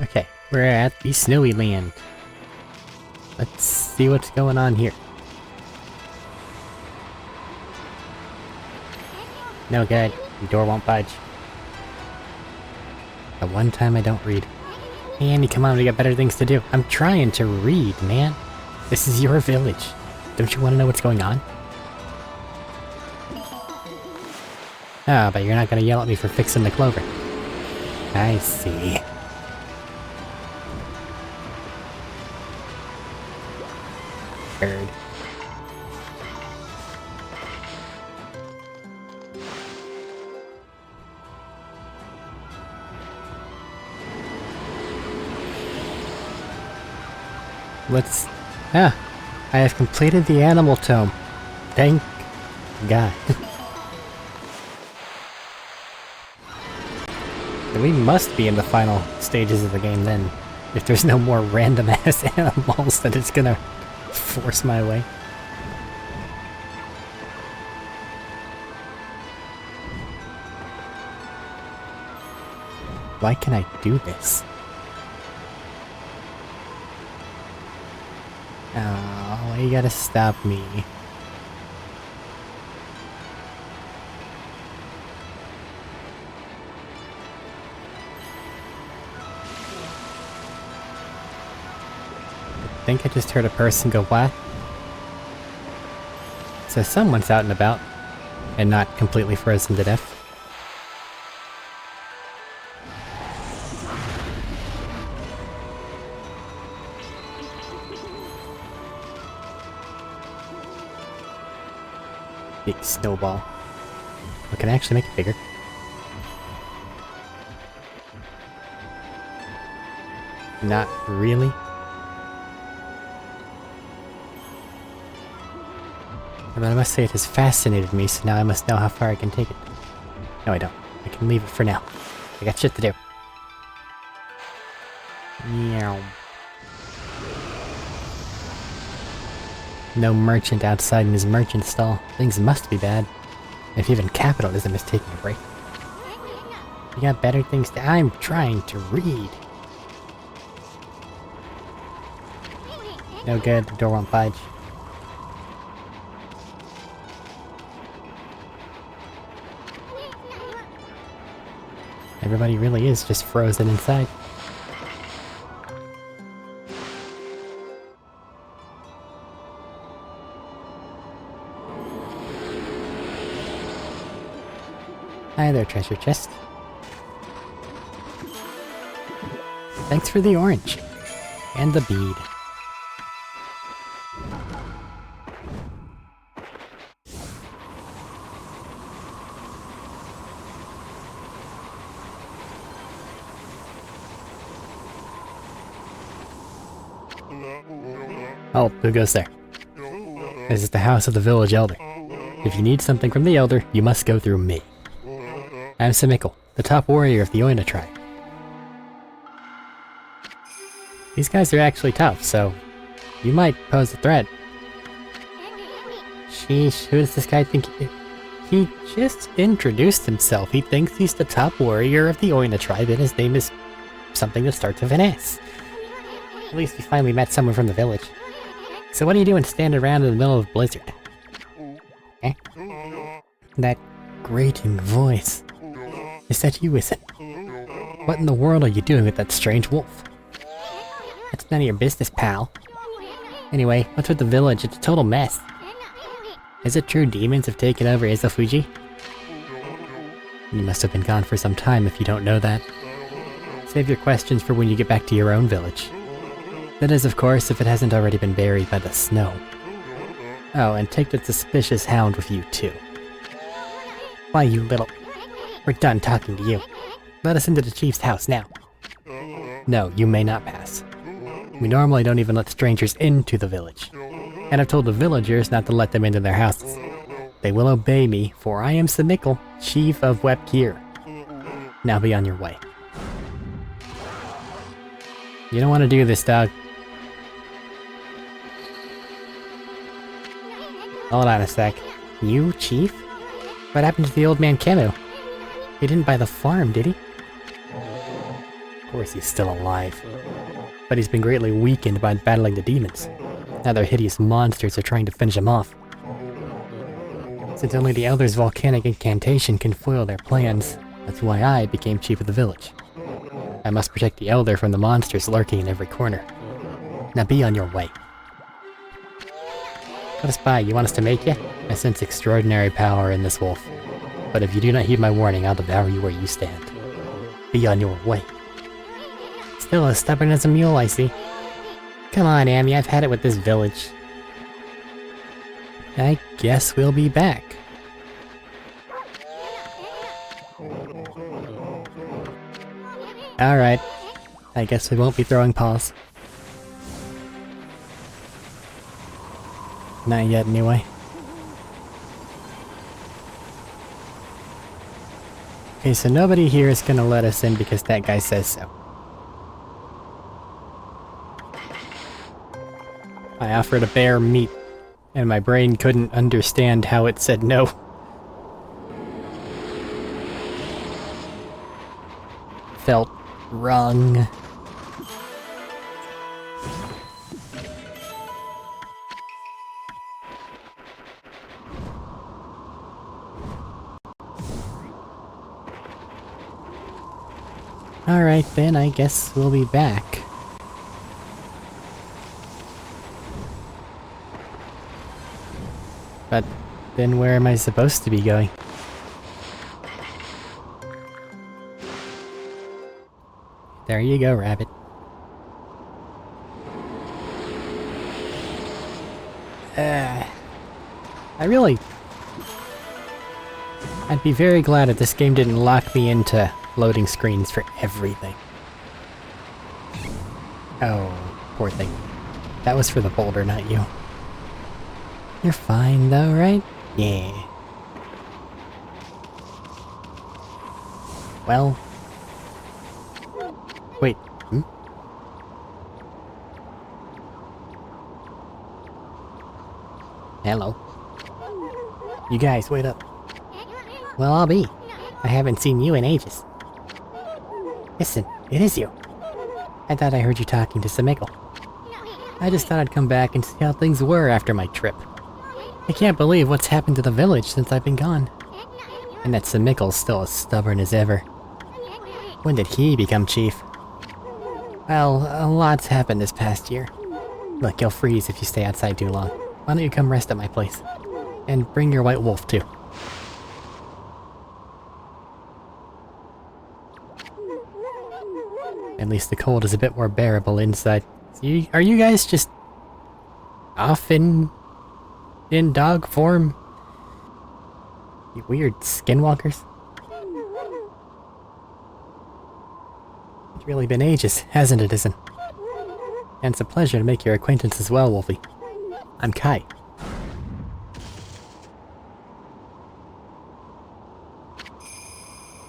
Okay, we're at the snowy land. Let's see what's going on here. No good. The door won't budge. The one time I don't read. Hey Andy, come on, we got better things to do. I'm trying to read, man. This is your village. Don't you want to know what's going on? Ah, but you're not gonna yell at me for fixing the clover. I see. Bird. I have completed the animal tome. Thank God. We must be in the final stages of the game then, if there's no more random ass animals that it's gonna force my way. Why can I do this? Oh, you gotta stop me. I think I just heard a person go, what? So someone's out and about, and not completely frozen to death. Big snowball. Oh, can I actually make it bigger? Not really. But I must say it has fascinated me, so now I must know how far I can take it. No, I don't. I can leave it for now. I got shit to do. Meow. No merchant outside in his merchant stall. Things must be bad. If even capitalism is taking a break. You got better things to— I'm trying to read. No good, the door won't budge. Everybody really is just frozen inside. Hi there, treasure chest. Thanks for the orange. And the bead. Oh, who goes there? This is the house of the village elder. If you need something from the elder, you must go through me. I'm Simickle, the top warrior of the Oina tribe. These guys are actually tough, so you might pose a threat. Sheesh, who does this guy think he just introduced himself. He thinks he's the top warrior of the Oina tribe, and his name is something that starts with an S. At least we finally met someone from the village. So what are you doing standing around in the middle of a blizzard? Eh? That grating voice. Is that you, is it? What in the world are you doing with that strange wolf? That's none of your business, pal. Anyway, what's with the village? It's a total mess. Is it true demons have taken over Izofuji? You must have been gone for some time if you don't know that. Save your questions for when you get back to your own village. That is, of course, if it hasn't already been buried by the snow. Oh, and take the suspicious hound with you, too. Why, you little— We're done talking to you. Let us into the chief's house now. No, you may not pass. We normally don't even let strangers into the village. And I've told the villagers not to let them into their houses. They will obey me, for I am Simickle, chief of Wepkir. Now be on your way. You don't want to do this, dog. Hold on a sec. You, chief? What happened to the old man Kemu? He didn't buy the farm, did he? Of course he's still alive. But he's been greatly weakened by battling the demons. Now their hideous monsters are trying to finish him off. Since only the Elder's volcanic incantation can foil their plans, that's why I became chief of the village. I must protect the Elder from the monsters lurking in every corner. Now be on your way. Let us by, you want us to make you? I sense extraordinary power in this wolf. But if you do not heed my warning, I'll devour you where you stand. Be on your way. Still as stubborn as a mule, I see. Come on, Amy, I've had it with this village. I guess we'll be back. Alright. I guess we won't be throwing paws. Not yet, anyway. Okay, so nobody here is gonna let us in because that guy says so. I offered a bear meat, and my brain couldn't understand how it said no. Felt wrong. Alright then, I guess we'll be back. But then where am I supposed to be going? There you go, rabbit. I'd be very glad if this game didn't lock me into loading screens for everything. Oh, poor thing. That was for the boulder, not you. You're fine though, right? Yeah. Well... Wait, hmm? Hello. You guys, wait up. Well, I'll be. I haven't seen you in ages. Listen, it is you. I thought I heard you talking to Samickle. I just thought I'd come back and see how things were after my trip. I can't believe what's happened to the village since I've been gone. And that Samickle's still as stubborn as ever. When did he become chief? Well, a lot's happened this past year. Look, you'll freeze if you stay outside too long. Why don't you come rest at my place? And bring your white wolf too. At least the cold is a bit more bearable inside. So are you guys just... off in dog form? You weird skinwalkers? It's really been ages, hasn't it, Isn't? And it's a pleasure to make your acquaintance as well, Wolfie. I'm Kai.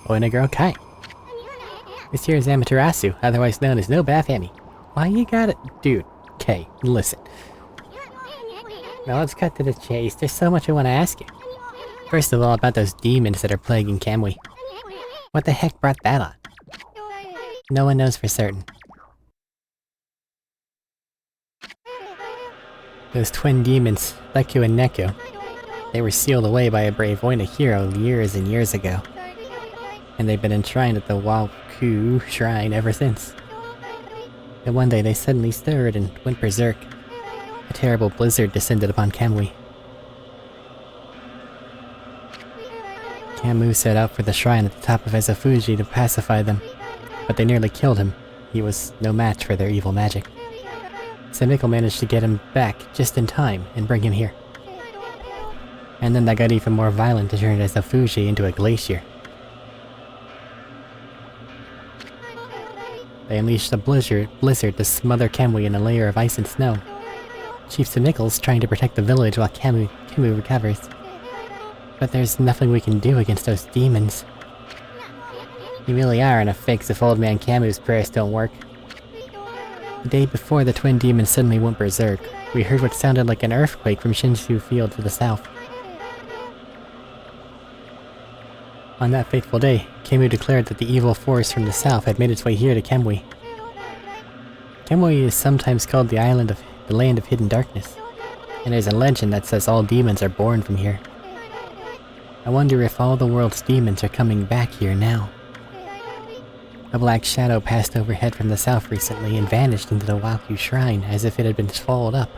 Oina girl Kai. This here is Amaterasu, otherwise known as No Bath Amy. Why you got it? Dude, Kay, listen. Now let's cut to the chase. There's so much I want to ask you. First of all, about those demons that are plaguing Kamui. What the heck brought that on? No one knows for certain. Those twin demons, Leku and Neku, they were sealed away by a brave Oina hero years and years ago. And they've been enshrined at the Waku shrine ever since. And one day they suddenly stirred and went berserk. A terrible blizzard descended upon Kamui. Kamui set out for the shrine at the top of Ezofuji to pacify them, but they nearly killed him. He was no match for their evil magic. Samickle managed to get him back just in time and bring him here. And then that got even more violent to turn Ezofuji into a glacier. They unleashed a blizzard to smother Kamui in a layer of ice and snow. Chief Samickle's trying to protect the village while Kamui recovers. But there's nothing we can do against those demons. You really are in a fix if old man Kamui's prayers don't work. The day before the twin demons suddenly went berserk, we heard what sounded like an earthquake from Shinshu Field to the south. On that fateful day, Kemu declared that the evil force from the south had made its way here to Kemui. Kemui is sometimes called the land of hidden darkness, and there's a legend that says all demons are born from here. I wonder if all the world's demons are coming back here now. A black shadow passed overhead from the south recently and vanished into the Wakyu Shrine as if it had been swallowed up.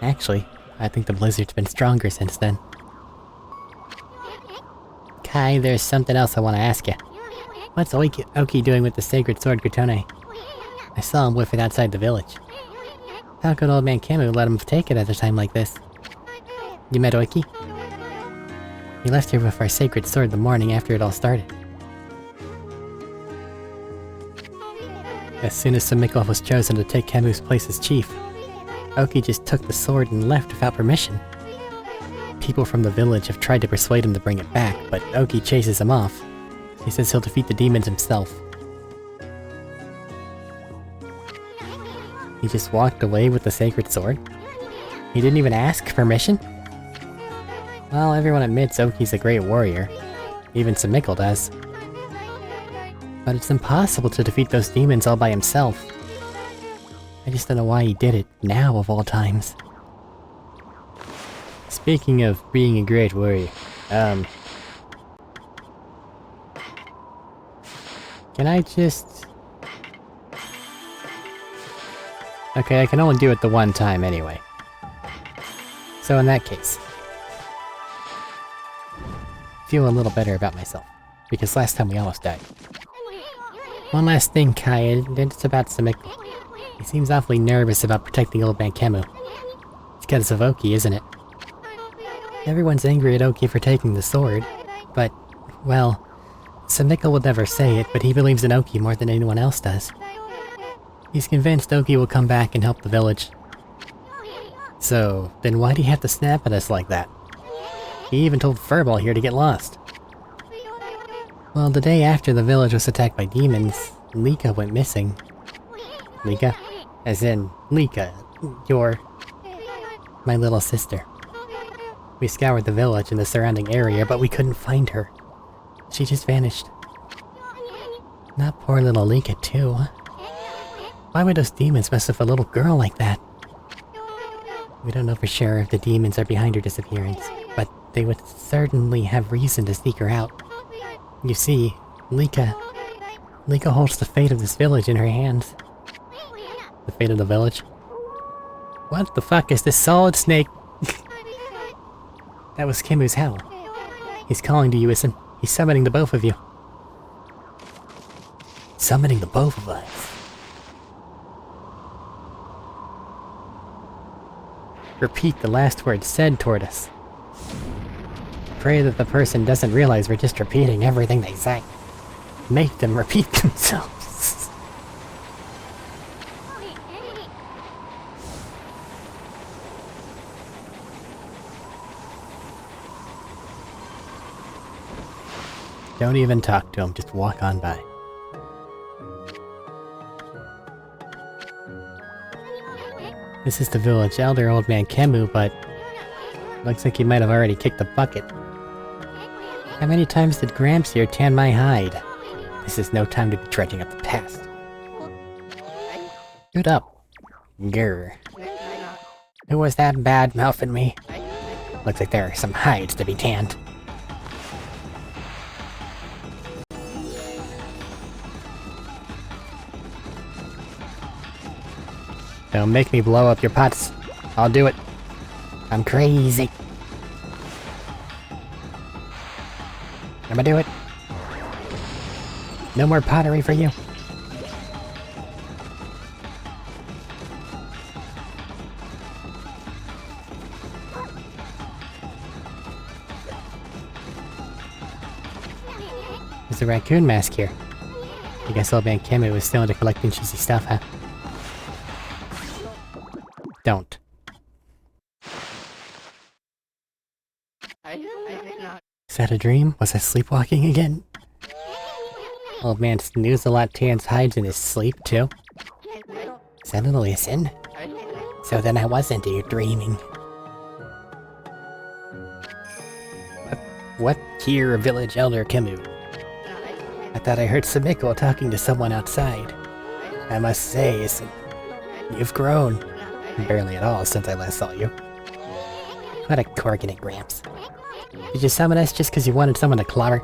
Actually, I think the blizzard's been stronger since then. Kai, there's something else I want to ask you. What's Oki doing with the sacred sword Gritone? I saw him with it outside the village. How could old man Kemu let him take it at a time like this? You met Oki? He left here with our sacred sword the morning after it all started. As soon as Samiko was chosen to take Kemu's place as chief, Oki just took the sword and left without permission. People from the village have tried to persuade him to bring it back, but Oki chases him off. He says he'll defeat the demons himself. He just walked away with the sacred sword? He didn't even ask permission? Well, everyone admits Oki's a great warrior. Even Samiko does. But it's impossible to defeat those demons all by himself. I just don't know why he did it, now of all times. Speaking of being a great warrior, can I just... Okay, I can only do it the one time anyway. So in that case... feel a little better about myself, because last time we almost died. One last thing, Kai, and it's about Samiko. He seems awfully nervous about protecting old man Kemu. It's because of Oki, isn't it? Everyone's angry at Oki for taking the sword, but, well, Samiko will never say it, but he believes in Oki more than anyone else does. He's convinced Oki will come back and help the village. So, then why'd he have to snap at us like that? He even told Furball here to get lost. Well, the day after the village was attacked by demons, Lika went missing. Lika? As in, Lika, my little sister. We scoured the village and the surrounding area, but we couldn't find her. She just vanished. Not poor little Lika, too. Why would those demons mess with a little girl like that? We don't know for sure if the demons are behind her disappearance, but they would certainly have reason to seek her out. You see, Lika holds the fate of this village in her hands. The fate of the village? What the fuck is this solid snake? That was Kemu's howl. He's calling to you, Isen. He's summoning the both of you. Summoning the both of us. Repeat the last word said toward us. Pray that the person doesn't realize we're just repeating everything they say. Make them repeat themselves. Don't even talk to him, just walk on by. This is the village elder, old man Kemu, but looks like he might have already kicked the bucket. How many times did Gramps here tan my hide? This is no time to be dredging up the past. Good up. Grr. Who was that bad mouthing me? Looks like there are some hides to be tanned. Don't make me blow up your pots. I'll do it. I'm crazy. I'ma do it. No more pottery for you. There's a raccoon mask here. I guess old man Kemu was still into collecting cheesy stuff, huh? Don't. Is that a dream? Was I sleepwalking again? Old man Snooze-a-lot tans hides in his sleep, too? Is that an illusion? So then I wasn't dreaming. What here, village elder Kemu? I thought I heard Samiko talking to someone outside. I must say, you've grown. Barely at all since I last saw you. What a corking Gramps. Did you summon us just because you wanted someone to clobber?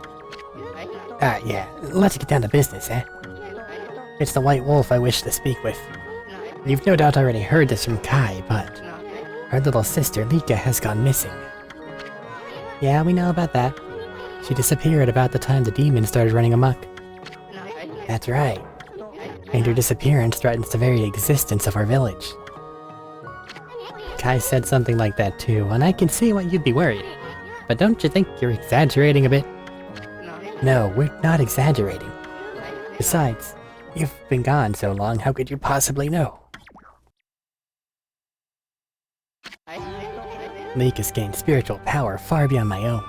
Yeah, let's get down to business, eh? It's the White Wolf I wish to speak with. You've no doubt already heard this from Kai, but her little sister Lika has gone missing. Yeah, we know about that. She disappeared about the time the demon started running amok. That's right. And her disappearance threatens the very existence of our village. Kai said something like that too, and I can see why you'd be worried. But don't you think you're exaggerating a bit? No, we're not exaggerating. Besides, you've been gone so long, how could you possibly know? Lika's gained spiritual power far beyond my own.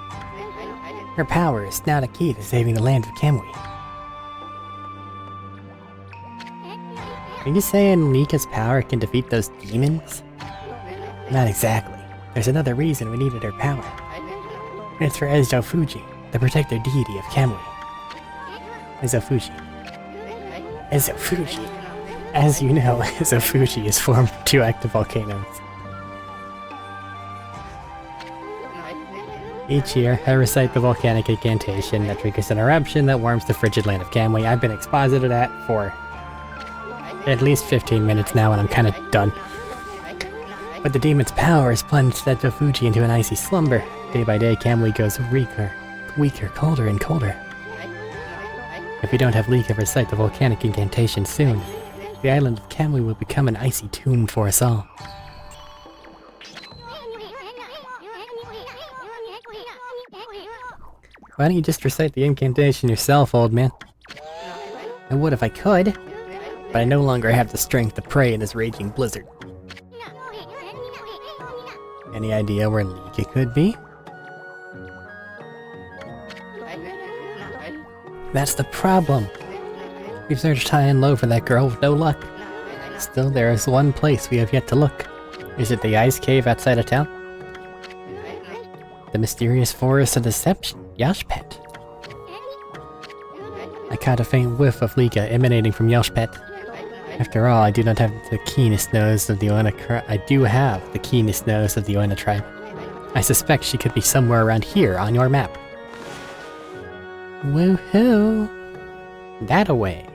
Her power is now the key to saving the land of Kamui. Are you saying Lika's power can defeat those demons? Not exactly. There's another reason we needed her power. It's for Ezo Fuji, the protector deity of Kamui. Ezo Fuji. Ezo Fuji. As you know, Ezo Fuji is formed from 2 active volcanoes. Each year, I recite the volcanic incantation that triggers an eruption that warms the frigid land of Kamui. I've been exposited at for at least 15 minutes now, and I'm kind of done. But the demon's power has plunged Ezo Fuji into an icy slumber. Day by day, Kamui goes weaker, colder and colder. If we don't have Lika recite the volcanic incantation soon, the island of Kamui will become an icy tomb for us all. Why don't you just recite the incantation yourself, old man? I would if I could, but I no longer have the strength to pray in this raging blizzard. Any idea where Lika could be? That's the problem. We've searched high and low for that girl with no luck. Still, there is one place we have yet to look. Is it the ice cave outside of town? The mysterious forest of deception, Yashpet. I caught a faint whiff of Lika emanating from Yashpet. After all, I do not have the keenest nose of the Oina tribe. I suspect she could be somewhere around here on your map. Woohoo! That-a-way.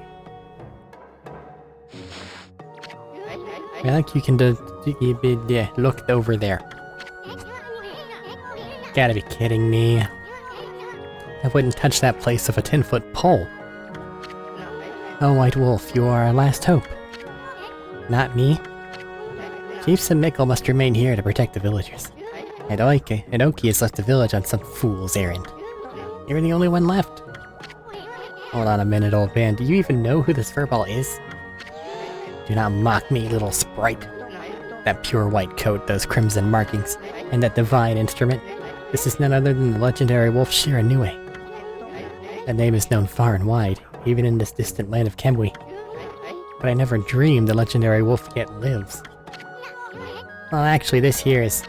I think you can look over there. Gotta be kidding me. I wouldn't touch that place with a 10-foot pole. Oh, White Wolf, you are our last hope. Not me. Chief Samiko must remain here to protect the villagers. And Oki has left the village on some fool's errand. You're the only one left. Hold on a minute, old man. Do you even know who this furball is? Do not mock me, little sprite. That pure white coat, those crimson markings, and that divine instrument. This is none other than the legendary wolf Shiranui. That name is known far and wide, even in this distant land of Kamui. But I never dreamed the legendary wolf yet lives. Well, actually, this here is...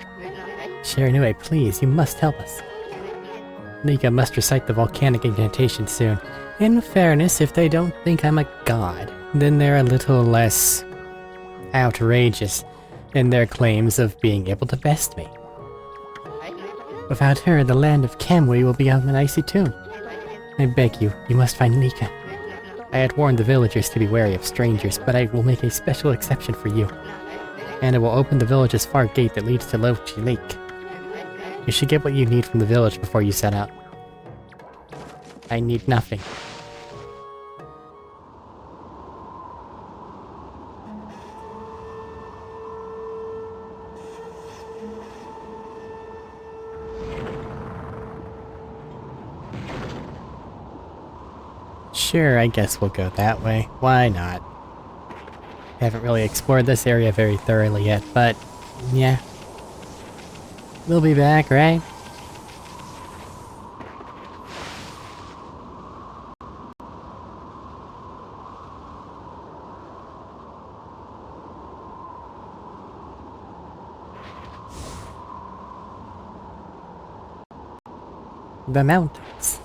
Shiranui, please, you must help us. Lika must recite the volcanic incantation soon. In fairness, if they don't think I'm a god, then they're a little less... outrageous in their claims of being able to best me. Without her, the land of Kamui will be an icy tomb. I beg you, you must find Lika. I had warned the villagers to be wary of strangers, but I will make a special exception for you. And I will open the village's far gate that leads to Lochi Lake. You should get what you need from the village before you set out. I need nothing. Sure, I guess we'll go that way. Why not? Haven't really explored this area very thoroughly yet, but yeah. We'll be back, right? the mountains.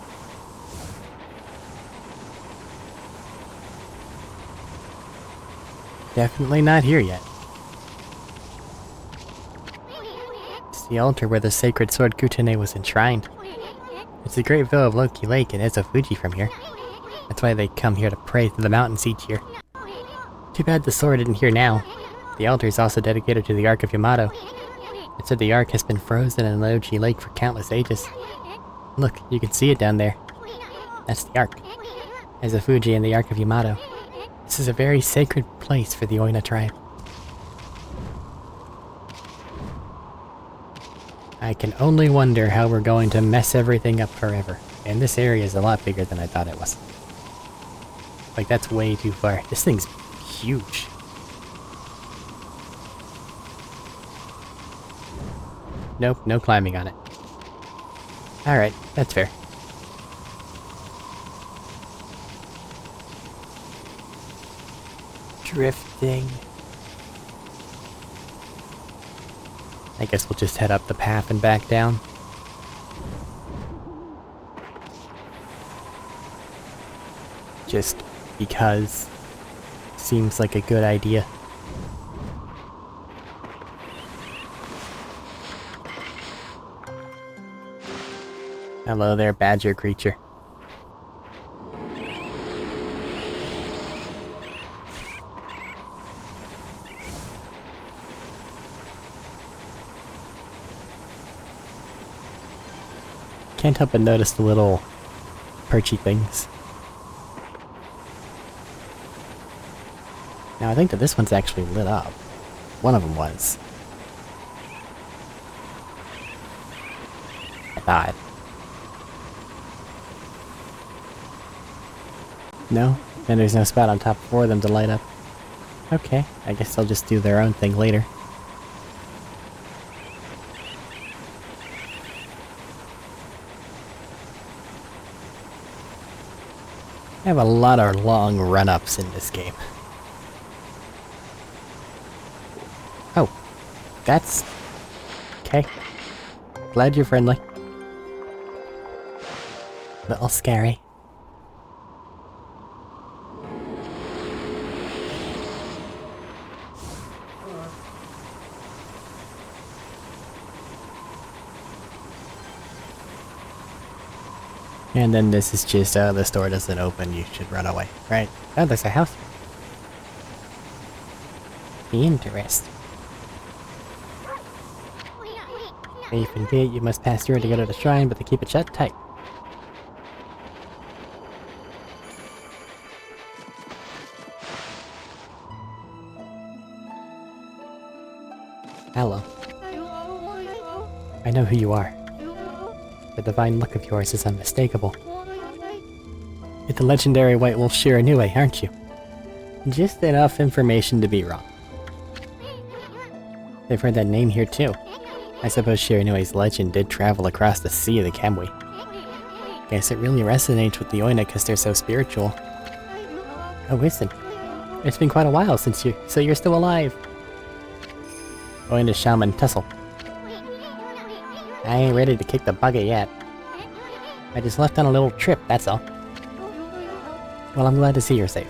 Definitely not here yet. It's the altar where the sacred sword Kutane was enshrined. It's the great view of Loki Lake and Ezofuji from here. That's why they come here to pray to the mountains each year. Too bad the sword isn't here now. The altar is also dedicated to the Ark of Yamato. It said the Ark has been frozen in Loki Lake for countless ages. Look, you can see it down there. That's the Ark. Ezofuji and the Ark of Yamato. This is a very sacred place for the Oina tribe. I can only wonder how we're going to mess everything up forever. And this area is a lot bigger than I thought it was. Like, that's way too far. This thing's huge. Nope, no climbing on it. Alright, that's fair. Drifting. I guess we'll just head up the path and back down. Just because seems like a good idea. Hello there, badger creature. Can't help but notice the little perchy things. Now I think that this one's actually lit up. One of them was. I thought. No? Then there's no spot on top for them to light up. Okay, I guess they'll just do their own thing later. I have a lot of long run-ups in this game. Oh. That's... okay. Glad you're friendly. Little scary. And then this is just, this door doesn't open, you should run away, right? Oh, there's a house. Interesting. Safe and gate, you must pass through to go to the shrine, but to keep it shut tight. Hello. I know who you are. The divine look of yours is unmistakable. You're the legendary White Wolf Shiranui, aren't you? Just enough information to be wrong. They've heard that name here too. I suppose Shiranui's legend did travel across the sea of the Kamui. Guess it really resonates with the Oina because they're so spiritual. Oh, listen. It's been quite a while since so you're still alive. Oina Shaman Tussle. I ain't ready to kick the bucket yet. I just left on a little trip, that's all. Well, I'm glad to see you're safe.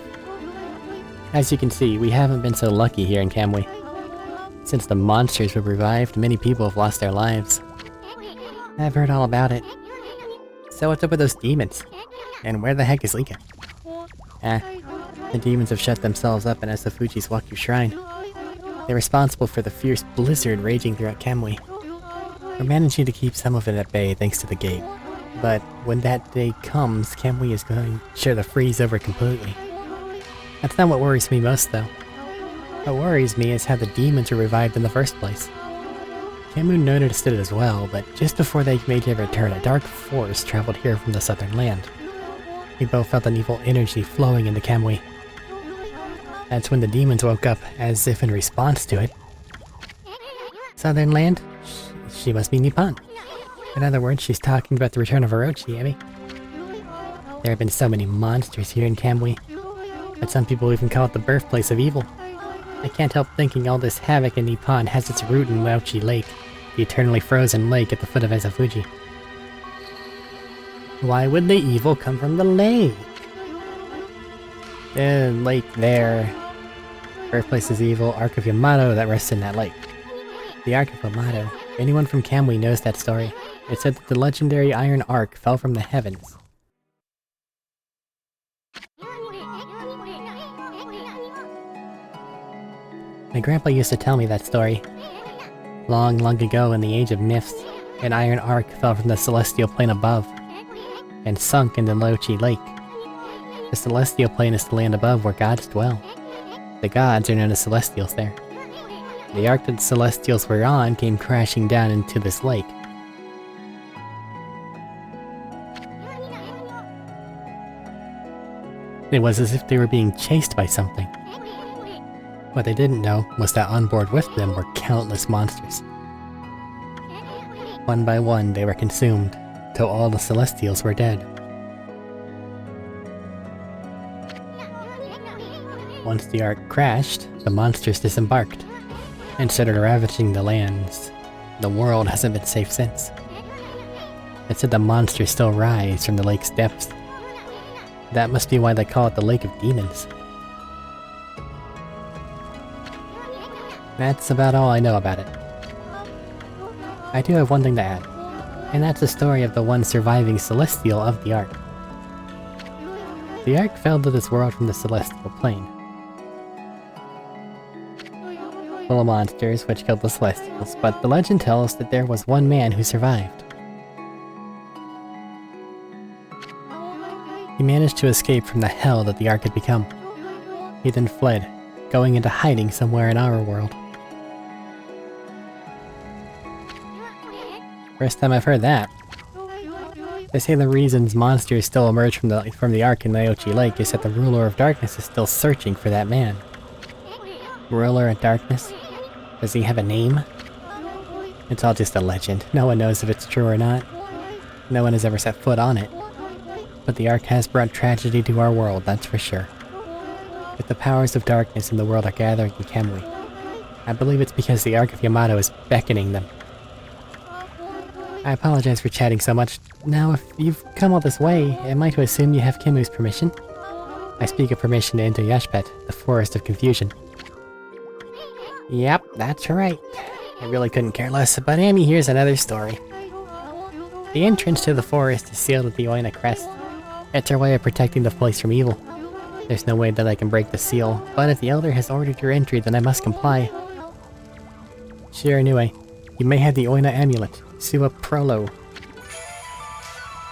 As you can see, we haven't been so lucky here in Kamui. Since the monsters were revived, many people have lost their lives. I've heard all about it. So what's up with those demons? And where the heck is Lika? The demons have shut themselves up in Ezofuji's Wakyu Shrine. They're responsible for the fierce blizzard raging throughout Kamui. We're managing to keep some of it at bay thanks to the gate. But when that day comes, Kamui is going to share the freeze over completely. That's not what worries me most, though. What worries me is how the demons were revived in the first place. Kamui noticed it as well, but just before they made their return, a dark force traveled here from the southern land. We both felt an evil energy flowing into Kamui. That's when the demons woke up, as if in response to it. Southern land? She must be Nippon. In other words, she's talking about the return of Orochi, Abby. There have been so many monsters here in Kamui, but some people even call it the birthplace of evil. I can't help thinking all this havoc in Nippon has its root in Orochi Lake, the eternally frozen lake at the foot of Ezofuji. Why would the evil come from the lake? The lake there. Birthplace is evil, Ark of Yamato that rests in that lake. The Ark of Yamato. Anyone from Kamui knows that story. It said that the legendary Iron Ark fell from the heavens. My grandpa used to tell me that story. Long, long ago in the age of myths, an iron ark fell from the celestial plane above, and sunk in the Lochi Lake. The celestial plane is the land above where gods dwell. The gods are known as celestials there. The ark that the celestials were on came crashing down into this lake. It was as if they were being chased by something. What they didn't know was that on board with them were countless monsters. One by one they were consumed, till all the celestials were dead. Once the ark crashed, the monsters disembarked, and started ravaging the lands. The world hasn't been safe since. It said the monsters still rise from the lake's depths. That must be why they call it the Lake of Demons. That's about all I know about it. I do have one thing to add, and that's the story of the one surviving Celestial of the Ark. The Ark fell to this world from the Celestial Plane, full of monsters which killed the Celestials, but the legend tells that there was one man who survived. He managed to escape from the hell that the Ark had become. He then fled, going into hiding somewhere in our world. First time I've heard that. They say the reasons monsters still emerge from the Ark in Naochi Lake is that the Ruler of Darkness is still searching for that man. Ruler of Darkness? Does he have a name? It's all just a legend. No one knows if it's true or not. No one has ever set foot on it. But the Ark has brought tragedy to our world, that's for sure. If the powers of darkness in the world are gathering in Kamui, I believe it's because the Ark of Yamato is beckoning them. I apologize for chatting so much. Now, if you've come all this way, am I to assume you have Kimu's permission? I speak of permission to enter Yashpet, the Forest of Confusion. Yep, that's right. I really couldn't care less, but Amy, here's another story. The entrance to the forest is sealed with the Oina crest. It's our way of protecting the place from evil. There's no way that I can break the seal, but if the Elder has ordered your entry, then I must comply. Sure, anyway, you may have the Oina amulet, Sua Prolo.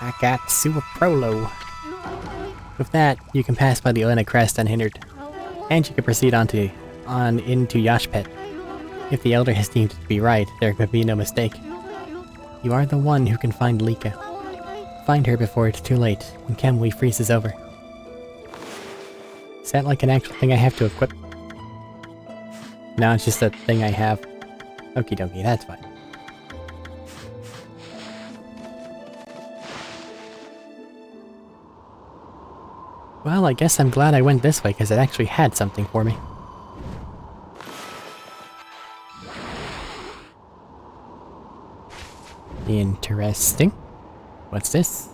I got Sua Prolo. With that, you can pass by the Oina crest unhindered, and you can proceed on into Yashpet. If the Elder has deemed it to be right, there could be no mistake. You are the one who can find Lika. Find her before it's too late, and Kamui freezes over. Is that like an actual thing I have to equip? No, it's just a thing I have. Okie dokie, that's fine. Well, I guess I'm glad I went this way, because it actually had something for me. Interesting. What's this?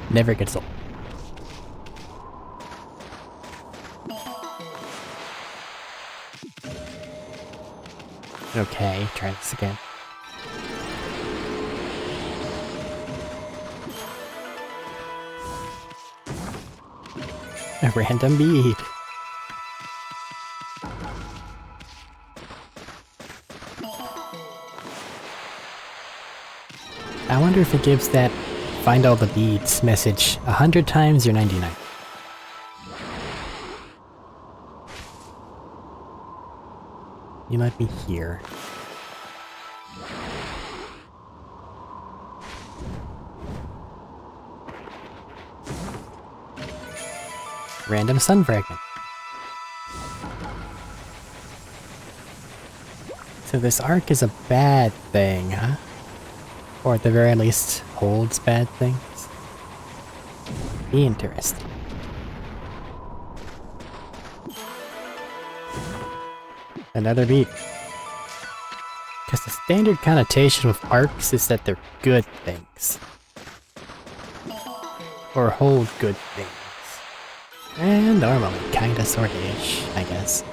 Never gets old. Okay, try this again. A random bead. I wonder if it gives that find all the beads message 100 times or 99. You let me hear. Random sun fragment. So this arc is a bad thing, huh? Or at the very least, holds bad things. Interesting. Another beat. Because the standard connotation with arcs is that they're good things. Or hold good things. And normally, kinda sorta-ish, I guess.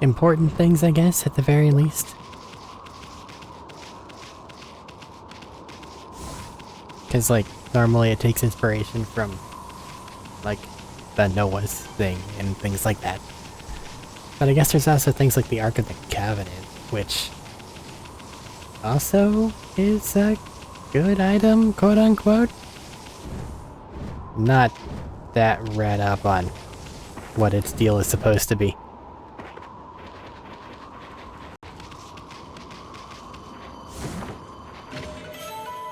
Important things, I guess, at the very least. Because, like, normally it takes inspiration from, like, the Noah's thing and things like that. But I guess there's also things like the Ark of the Covenant, which also is a good item, quote-unquote. Not that read up on what its deal is supposed to be.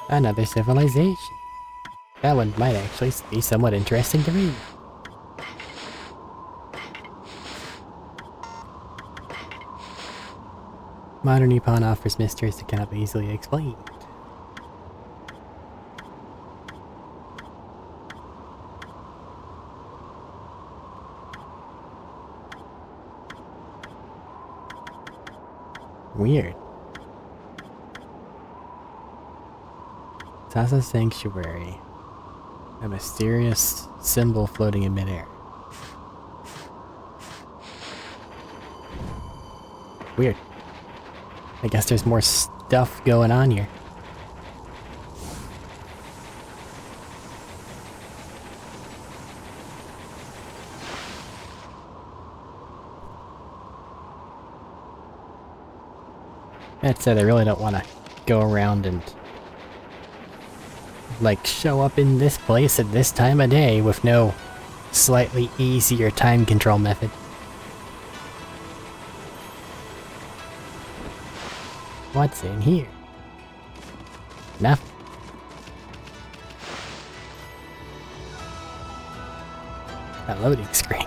Another civilization. That one might actually be somewhat interesting to read. Modern Nippon offers mysteries that cannot be easily explained. Weird. Tasa Sanctuary. A mysterious symbol floating in midair. Weird. I guess there's more stuff going on here. That said, I really don't want to go around and like show up in this place at this time of day with no slightly easier time control method. What's in here? Nothing. A loading screen.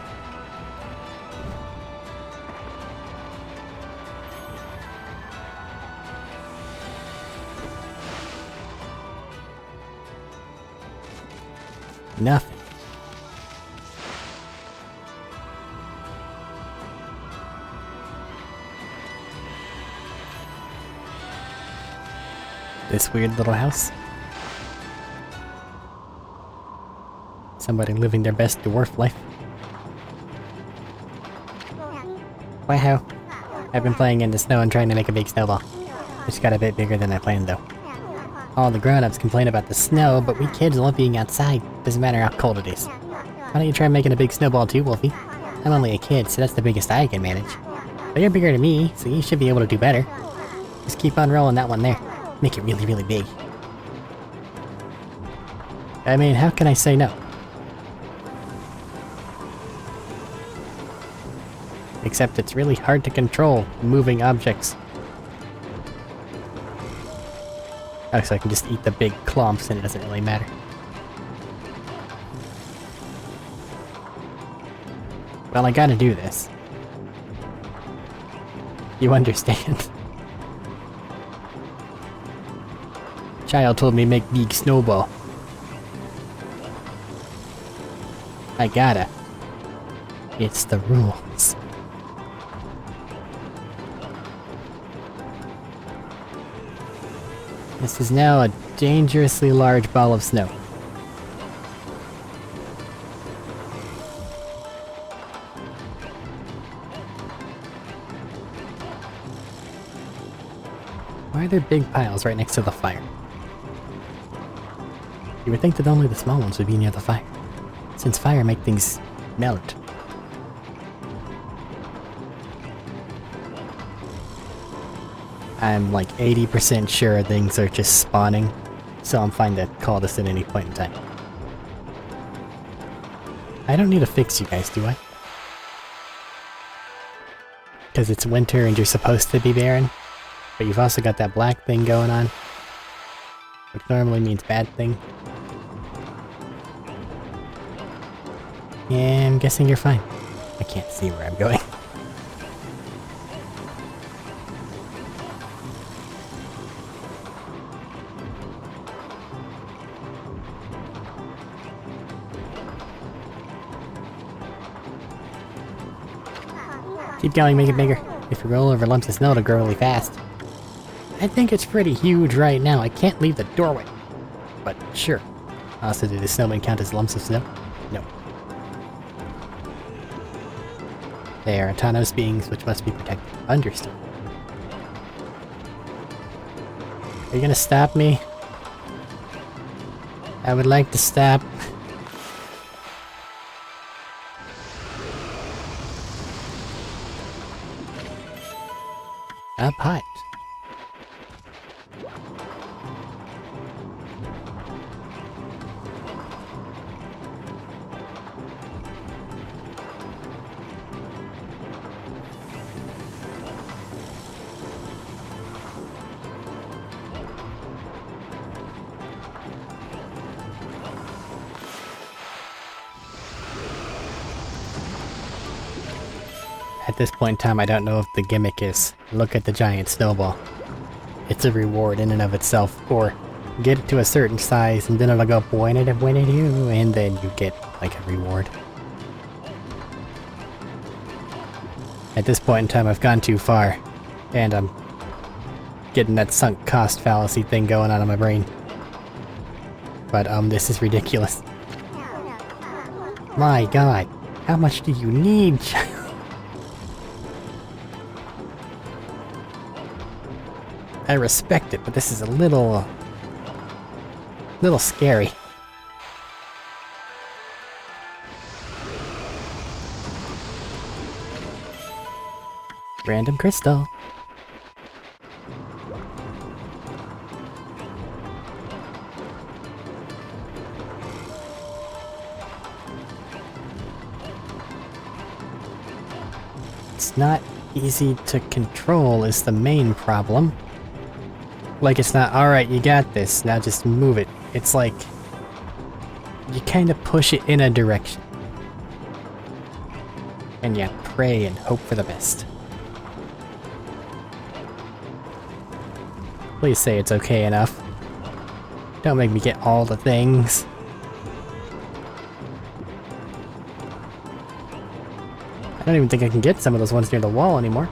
Nothing. This weird little house. Somebody living their best dwarf life. Wow. I've been playing in the snow and trying to make a big snowball. Which got a bit bigger than I planned though. All the grown-ups complain about the snow, but we kids love being outside. Doesn't matter how cold it is. Why don't you try making a big snowball too, Wolfie? I'm only a kid, so that's the biggest I can manage. But you're bigger than me, so you should be able to do better. Just keep on rolling that one there. Make it really, really big. I mean, how can I say no? Except it's really hard to control moving objects. Oh, so I can just eat the big clumps and it doesn't really matter. Well, I gotta do this. You understand? Child told me make big snowball. I gotta. It's the rules. This is now a dangerously large ball of snow. Why are there big piles right next to the fire? You would think that only the small ones would be near the fire, since fire make things melt. I'm like 80% sure things are just spawning, so I'm fine to call this at any point in time. I don't need to fix you guys, do I? Because it's winter and you're supposed to be barren, but you've also got that black thing going on, which normally means bad thing. Yeah, I'm guessing you're fine. I can't see where I'm going. Keep going, make it bigger. if you roll over lumps of snow, it'll grow really fast. I think it's pretty huge right now. I can't leave the doorway. But sure. Also, do the snowmen count as lumps of snow? No. They are autonomous beings which must be protected. Understood. Are you gonna stop me? I would like to stop. Up high. At this point in time, I don't know if the gimmick is look at the giant snowball. It's a reward in and of itself, or get it to a certain size and then it'll go point at you, and then you get like a reward. At this point in time, I've gone too far, and I'm getting that sunk cost fallacy thing going on in my brain. But this is ridiculous. My god, how much do you need, child? I respect it, but this is a little scary. Random crystal. It's not easy to control is the main problem. Like it's not, alright, you got this, now just move it. It's like, you kind of push it in a direction. And you pray and hope for the best. Please say it's okay enough. Don't make me get all the things. I don't even think I can get some of those ones near the wall anymore.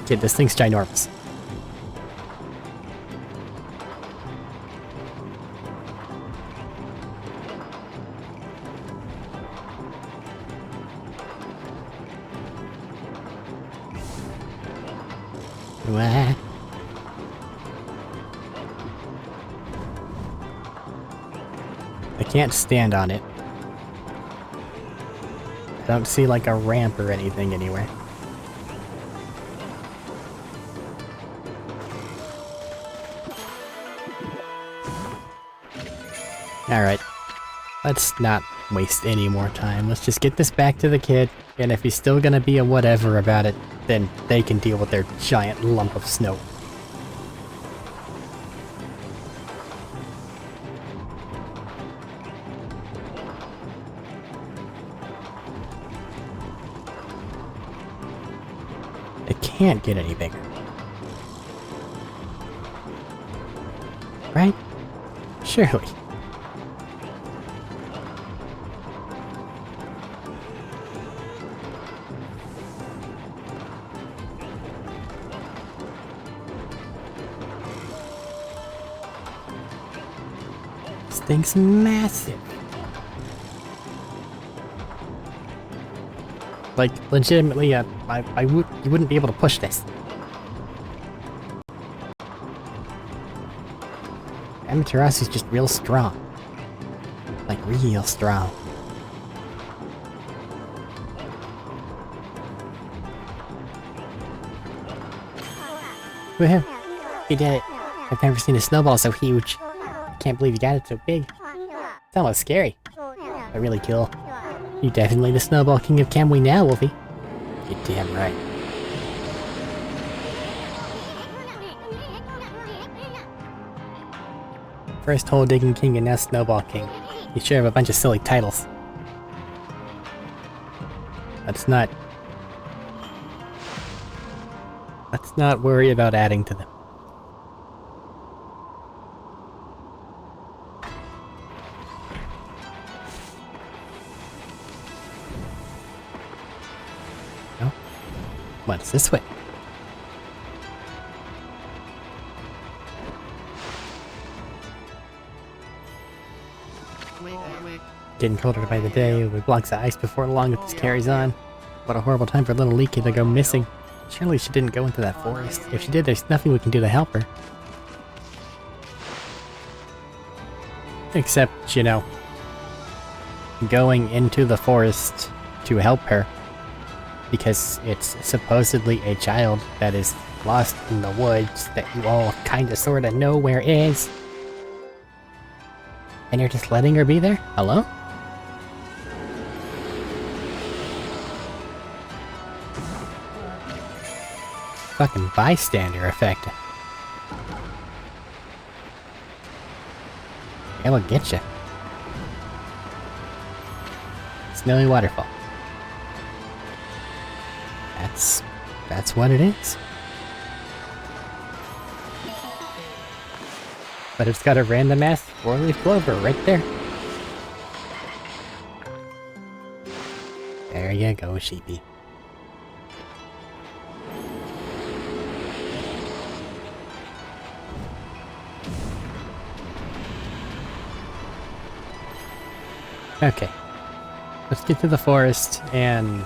Kid, this thing's ginormous. Wah. I can't stand on it. I don't see like a ramp or anything anywhere. Alright, let's not waste any more time. Let's just get this back to the kid, and if he's still gonna be a whatever about it, then they can deal with their giant lump of snow. It can't get any bigger. Right? Surely. This thing's massive. Like, legitimately, you wouldn't be able to push this. Amaterasu's just real strong. Like, real strong. Woohoo! You did it. I've never seen a snowball so huge. I can't believe you got it so big. It's almost scary. But really cool. You definitely the snowball king of Kamui now, Wolfie. You're damn right. First hole digging king and now snowball king. You sure have a bunch of silly titles. Let's not worry about adding to them. What's this way? Getting colder by the day, with blocks of ice before long if this carries on. What a horrible time for little Leaky to go missing. Surely she didn't go into that forest. If she did, there's nothing we can do to help her. Except, you know, going into the forest to help her. Because it's supposedly a child that is lost in the woods that you all kinda sorta know where is. And you're just letting her be there? Hello? Fucking bystander effect. It'll get you. Snowy waterfall. That's what it is. But it's got a random ass 4-leaf clover right there. There you go, sheepy. Okay. Let's get to the forest and...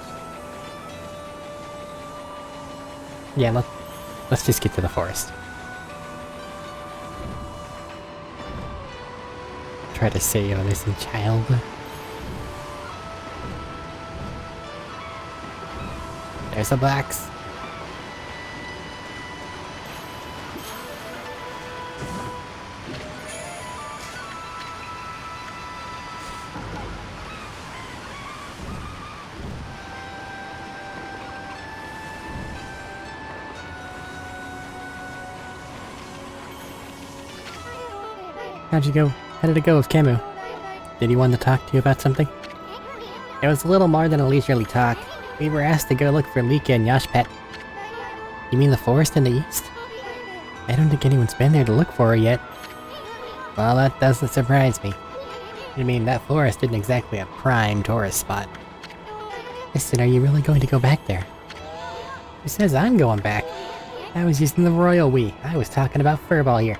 yeah, let's just get to the forest. Try to save a missing child. There's the blacks. How did it go with Camus? Did he want to talk to you about something? It was a little more than a leisurely talk. We were asked to go look for Lika and Yashpet. You mean the forest in the east? I don't think anyone's been there to look for her yet. Well, that doesn't surprise me. I mean, that forest isn't exactly a prime tourist spot. Listen, are you really going to go back there? Who says I'm going back? I was using the royal we. I was talking about Furball here.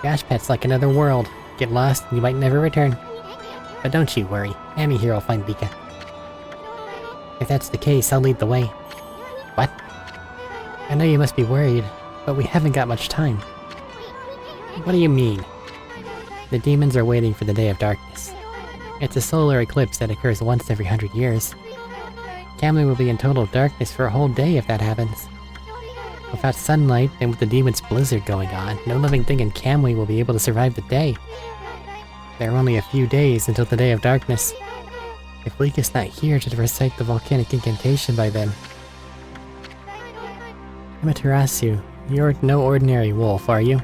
Yashpet's like another world. Get lost and you might never return. But don't you worry, Amy here will find Lika. If that's the case, I'll lead the way. What? I know you must be worried, but we haven't got much time. What do you mean? The demons are waiting for the Day of Darkness. It's a solar eclipse that occurs once every 100 years. Camley will be in total darkness for a whole day if that happens. Without sunlight, and with the demon's blizzard going on, no living thing in Camley will be able to survive the day. There are only a few days until the Day of Darkness. If Lika's not here to recite the volcanic incantation by then... Amaterasu, you're no ordinary wolf, are you?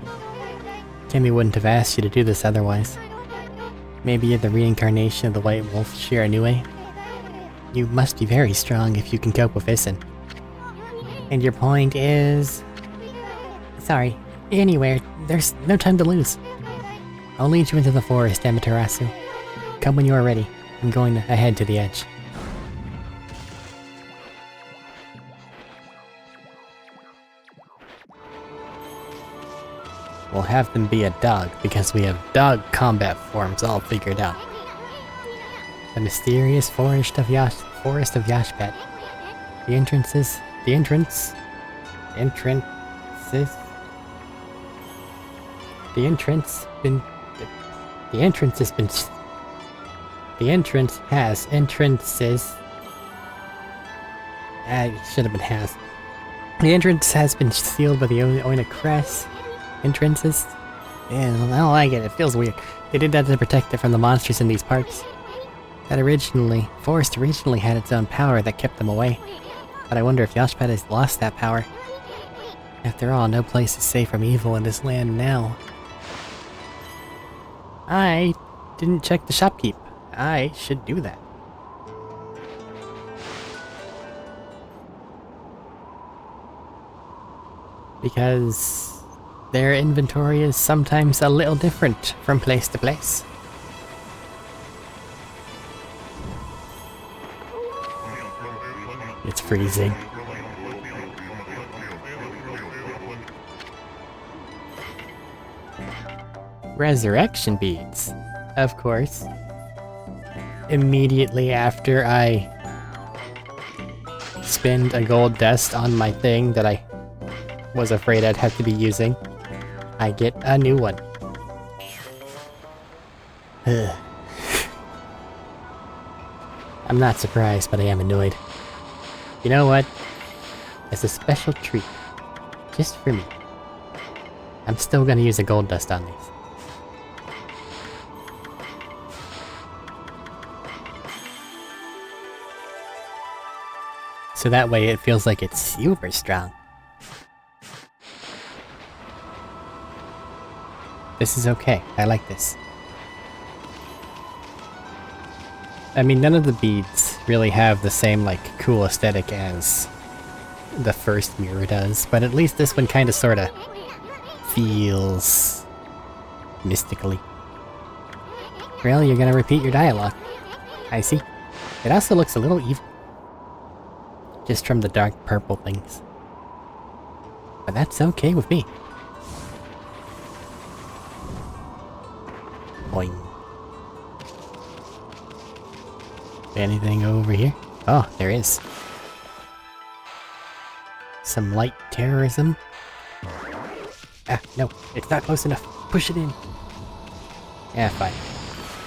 Cammy wouldn't have asked you to do this otherwise. Maybe you're the reincarnation of the white wolf Shiranue? You must be very strong if you can cope with Issen. And your point is... Sorry, anywhere. There's no time to lose. I'll lead you into the forest, Amaterasu. Come when you are ready. I'm going ahead to the edge. We'll have them be a dog, because we have dog combat forms all figured out. The mysterious forest of Yashpet. The entrance has entrances. Should have been has. The entrance has been sealed by the Oina Crest. Entrances? Yeah, I don't like it. It feels weird. They did that to protect it from the monsters in these parts. Forest originally had its own power that kept them away. But I wonder if Yashpet has lost that power. After all, no place is safe from evil in this land now. I didn't check the shopkeep. I should do that. Because their inventory is sometimes a little different from place to place. It's freezing. Resurrection beads. Of course. Immediately after I spend a gold dust on my thing that I was afraid I'd have to be using, I get a new one. I'm not surprised, but I am annoyed. You know what? As a special treat, just for me, I'm still gonna use a gold dust on these. So that way it feels like it's super strong. This is okay. I like this. I mean, none of the beads really have the same, like, cool aesthetic as the first mirror does, but at least this one kinda sorta feels mystically. Well, you're gonna repeat your dialogue. I see. It also looks a little evil. Just from the dark purple things. But that's okay with me. Boing. Anything over here? Oh, there is. Some light terrorism. Ah, no, it's not close enough. Push it in. Yeah, fine.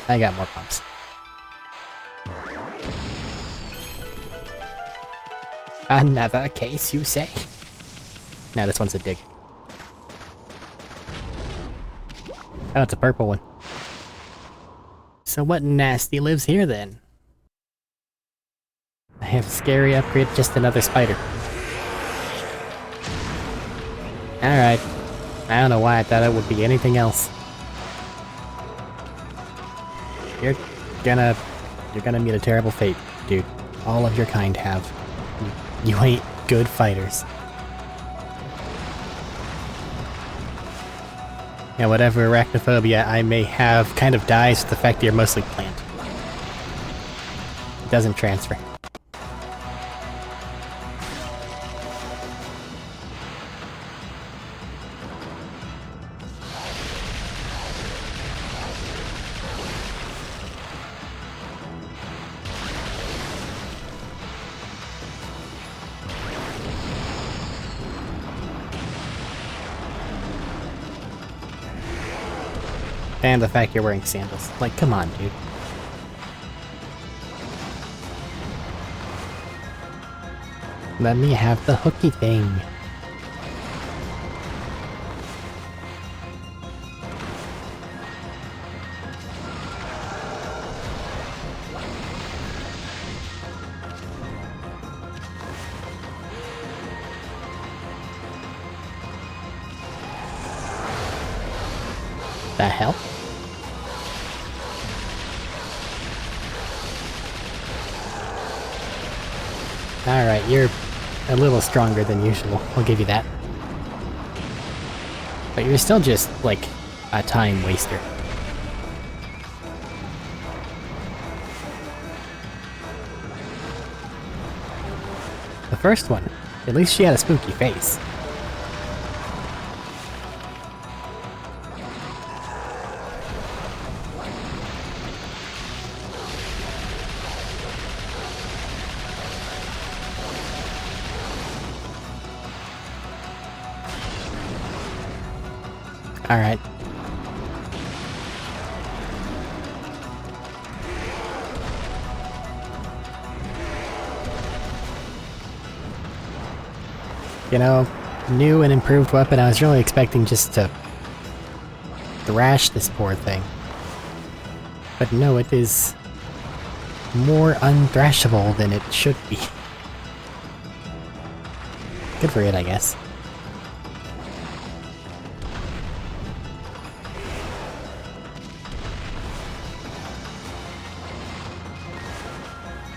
I got more pumps. Another case, you say? No, this one's a dig. Oh, it's a purple one. So what nasty lives here then? I have a scary upgrade, just another spider. Alright. I don't know why I thought it would be anything else. You're gonna meet a terrible fate, dude. All of your kind have. You ain't good fighters. Yeah, whatever arachnophobia I may have kind of dies with the fact that you're mostly plant. It doesn't transfer. And the fact you're wearing sandals. Like, come on, dude. Let me have the hooky thing. The hell? Alright, you're a little stronger than usual. I'll give you that. But you're still just, like, a time waster. The first one, at least she had a spooky face. Alright. You know, new and improved weapon, I was really expecting just to thrash this poor thing. But no, it is more unthrashable than it should be. Good for it, I guess.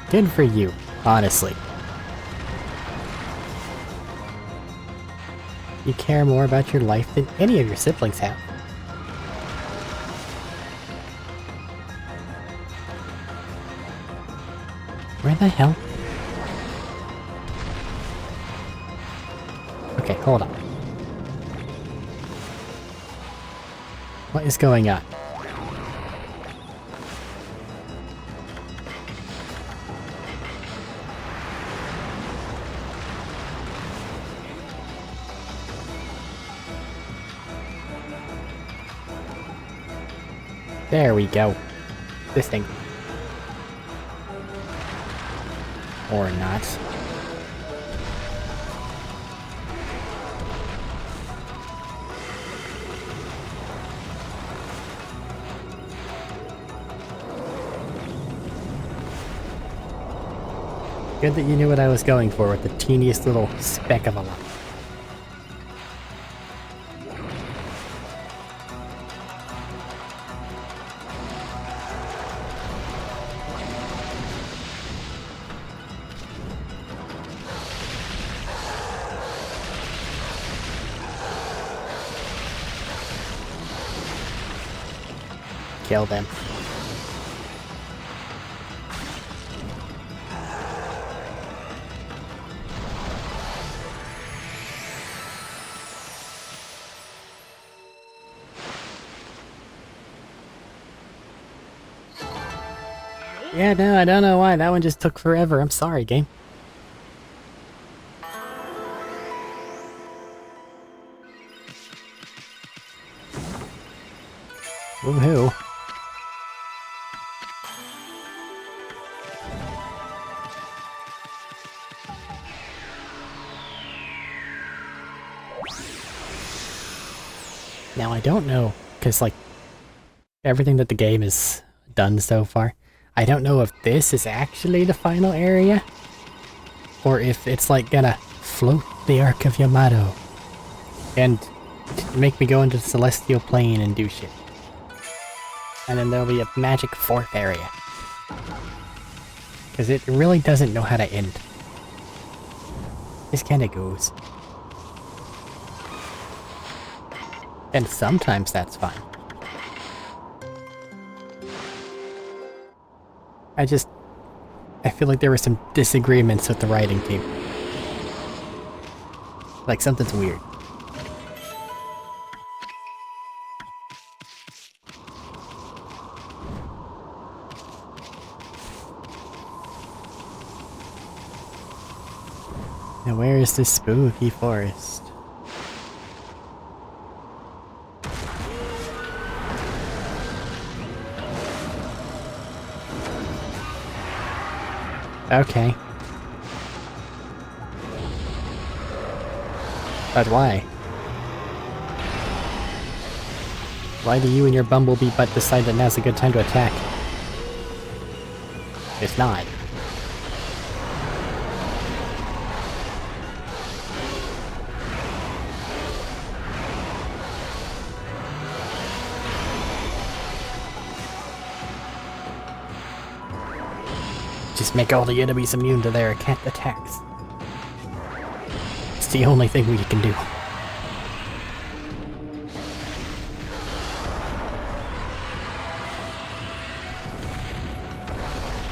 Good for you, honestly. You care more about your life than any of your siblings have. Where the hell? Okay, hold on. What is going on? There we go. This thing. Or not. Good that you knew what I was going for with the teeniest little speck of a light. Kill them. Yeah, no, I don't know why. That one just took forever. I'm sorry, game. Woohoo. Now, I don't know, because, like, everything that the game has done so far, I don't know if this is actually the final area, or if it's, like, gonna float the Ark of Yamato and make me go into the Celestial Plane and do shit. And then there'll be a magic fourth area. Because it really doesn't know how to end. Just kinda goes. And sometimes that's fine. I feel like there were some disagreements with the writing team. Like something's weird. Now where is this spooky forest? Okay. But why? Why do you and your bumblebee butt decide that now's a good time to attack? It's not. Just make all the enemies immune to their attacks. It's the only thing we can do.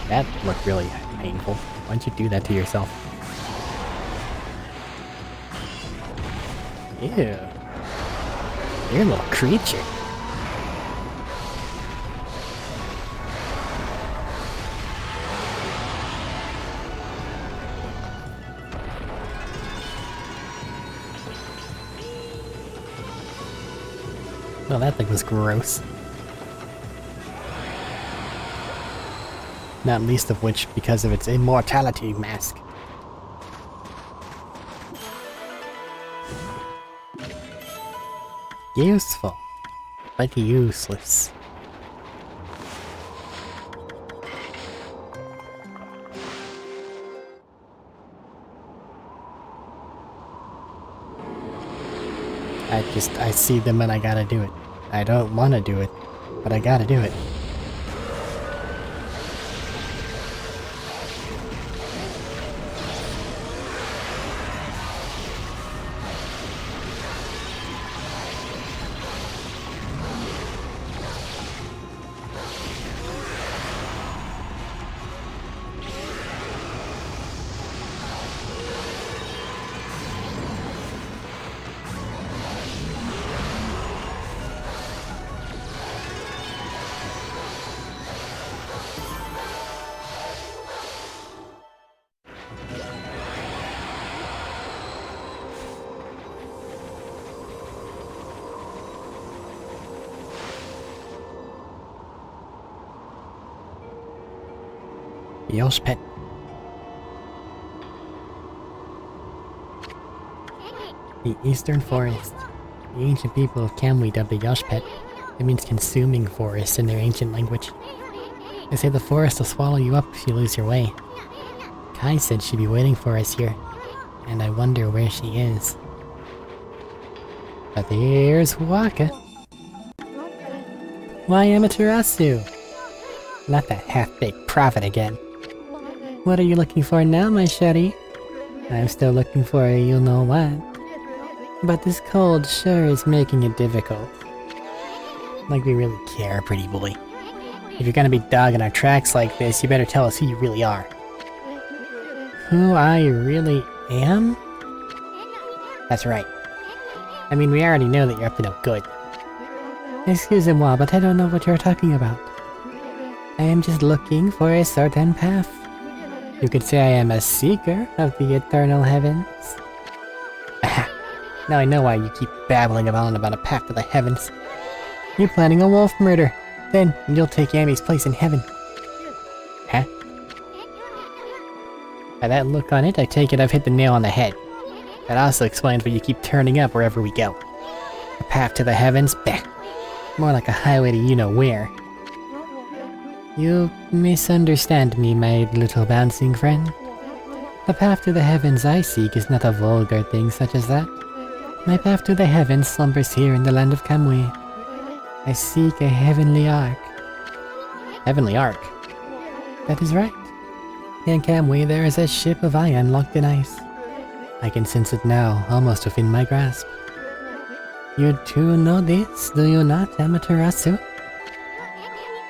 That looked really painful. Why'd you do that to yourself? Ew. You're a little creature. Well, that thing was gross. Not least of which because of its immortality mask. Useful, but useless. I see them and I gotta do it. I don't wanna do it, but I gotta do it. Yoshpet. The Eastern Forest. The ancient people of Kamui dubbed the Yoshpet. It means consuming forest in their ancient language. They say the forest will swallow you up if you lose your way. Kai said she'd be waiting for us here, and I wonder where she is. But there's Waka. Why Amaterasu? Not that half-baked prophet again. What are you looking for now, my shutty? I'm still looking for a you-know-what. But this cold sure is making it difficult. Like we really care, pretty boy. If you're gonna be dogging our tracks like this, you better tell us who you really are. Who I really am? That's right. I mean, we already know that you're up to no good. Excusez-moi, but I don't know what you're talking about. I am just looking for a certain path. You could say I am a seeker of the eternal heavens. Aha! Now I know why you keep babbling on about a path to the heavens. You're planning a wolf murder. Then you'll take Yami's place in heaven. Huh? By that look on it, I take it I've hit the nail on the head. That also explains why you keep turning up wherever we go. A path to the heavens? Bah! More like a highway to you-know-where. You misunderstand me, my little bouncing friend. The path to the heavens I seek is not a vulgar thing such as that. My path to the heavens slumbers here in the land of Kamui. I seek a heavenly ark. Heavenly ark? That is right. In Kamui there is a ship of iron locked in ice. I can sense it now, almost within my grasp. You too know this, do you not, Amaterasu?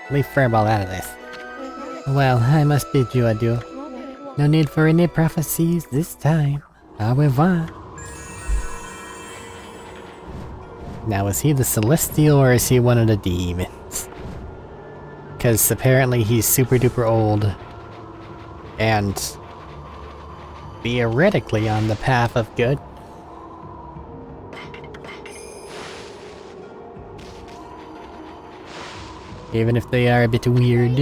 Leave Furball out of this. Well, I must bid you adieu. No need for any prophecies this time. Au revoir. Now, is he the Celestial or is he one of the demons? Because apparently he's super duper old. And theoretically on the path of good. Even if they are a bit weird.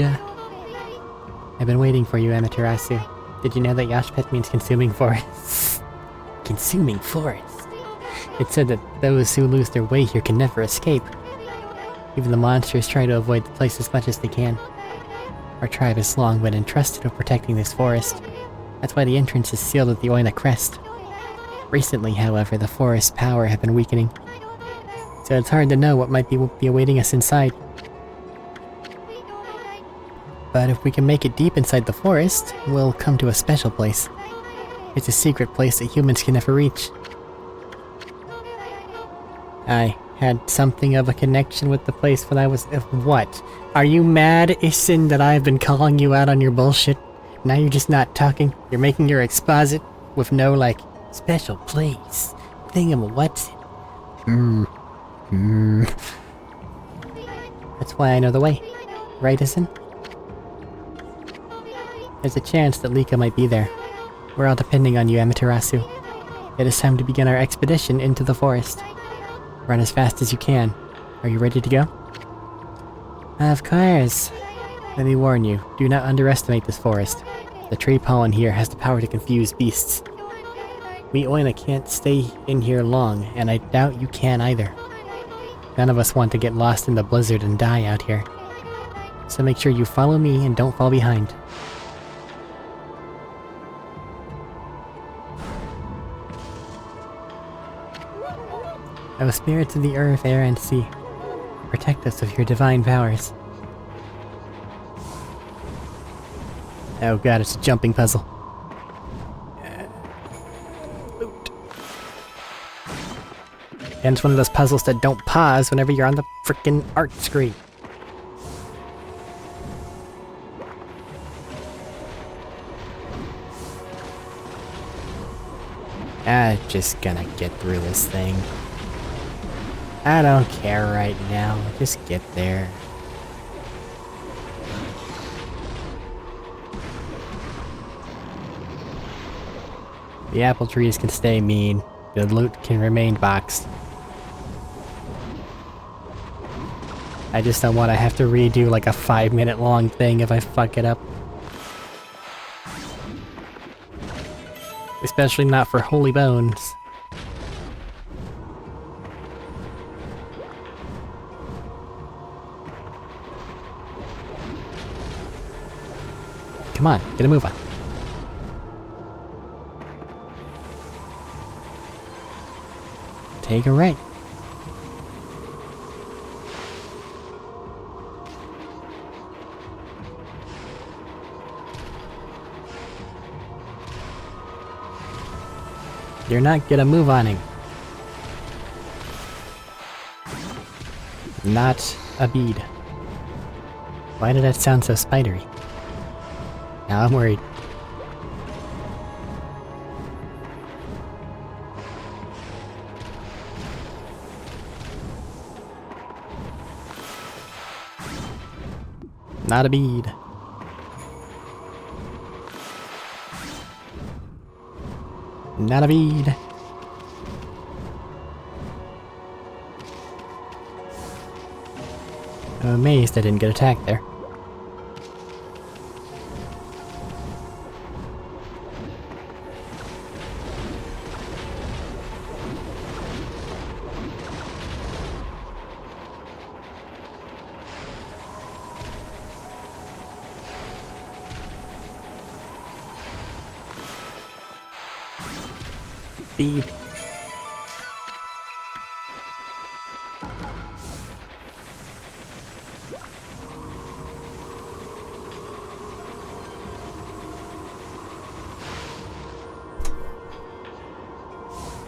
I've been waiting for you, Amaterasu. Did you know that Yoshpet means consuming forests? Consuming forests? It said that those who lose their way here can never escape. Even the monsters try to avoid the place as much as they can. Our tribe has long been entrusted with protecting this forest. That's why the entrance is sealed with the Oina crest. Recently, however, the forest's power has been weakening. So it's hard to know what might be awaiting us inside. But if we can make it deep inside the forest, we'll come to a special place. It's a secret place that humans can never reach. I had something of a connection with the place when I was... What? Are you mad, Isin, that I've been calling you out on your bullshit? Now you're just not talking? You're making your exposit with no, like, special place. Thingamawhat's it? That's why I know the way. Right, Isin? There's a chance that Lika might be there. We're all depending on you, Amaterasu. It is time to begin our expedition into the forest. Run as fast as you can. Are you ready to go? Of course. Let me warn you, do not underestimate this forest. The tree pollen here has the power to confuse beasts. We Oina can't stay in here long, and I doubt you can either. None of us want to get lost in the blizzard and die out here. So make sure you follow me and don't fall behind. O spirits of the earth, air, and sea, protect us with your divine powers. Oh god, it's a jumping puzzle. Loot. And it's one of those puzzles that don't pause whenever you're on the frickin' art screen. I'm just gonna get through this thing. I don't care right now, just get there. The apple trees can stay mean, the loot can remain boxed. I just don't want to have to redo like a 5-minute long thing if I fuck it up. Especially not for holy bones. Come on, get a move on. Take a right. You're not gonna move on him. Not a bead. Why did that sound so spidery? Now I'm worried. Not a bead. Not a bead. I'm amazed I didn't get attacked there. Bead.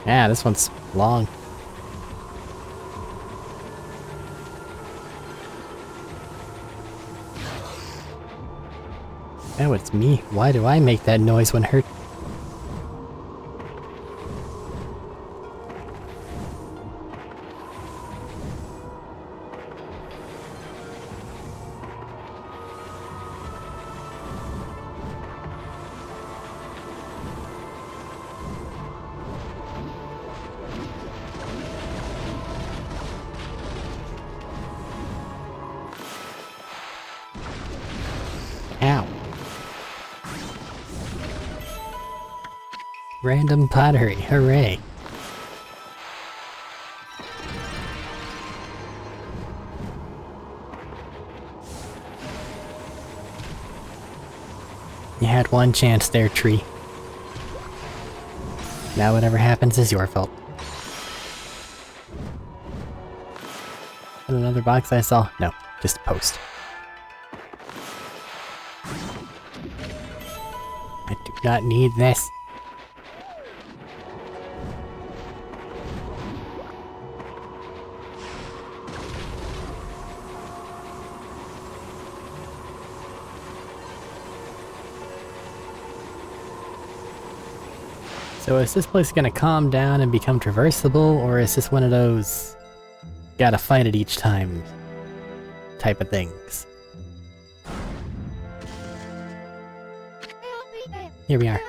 Yeah, this one's long. Oh, it's me. Why do I make that noise when hurt? Ow. Random pottery, hooray. You had one chance there, tree. Now whatever happens is your fault. And another box I saw? No, just a post. I do not need this. So is this place gonna calm down and become traversable, or is this one of those gotta fight it each time type of things? Here we are.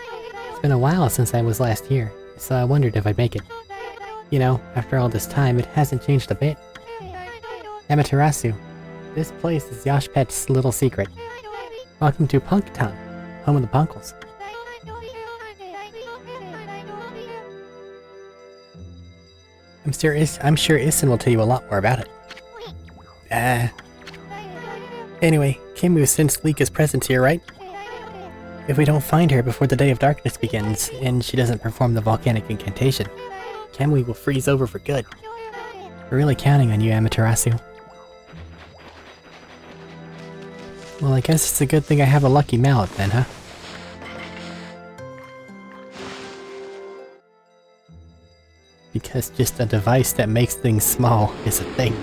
It's been a while since I was last here, so I wondered if I'd make it. You know, after all this time, it hasn't changed a bit. Amaterasu, this place is Yoshpet's little secret. Welcome to Punktown, home of the Punkles. I'm sure Issen will tell you a lot more about it. Anyway, Kimu sensed Lika's presence here, right? If we don't find her before the Day of Darkness begins, and she doesn't perform the volcanic incantation, Kamui will freeze over for good. We're really counting on you, Amaterasu. Well, I guess it's a good thing I have a lucky mallet then, huh? Because just a device that makes things small is a thing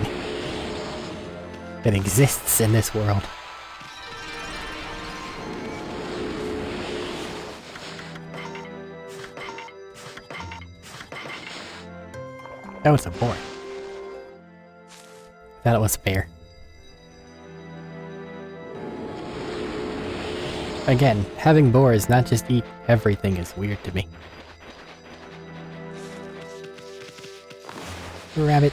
that exists in this world. That was a boar. I thought it was a bear. Again, having boars not just eat everything is weird to me. Rabbit.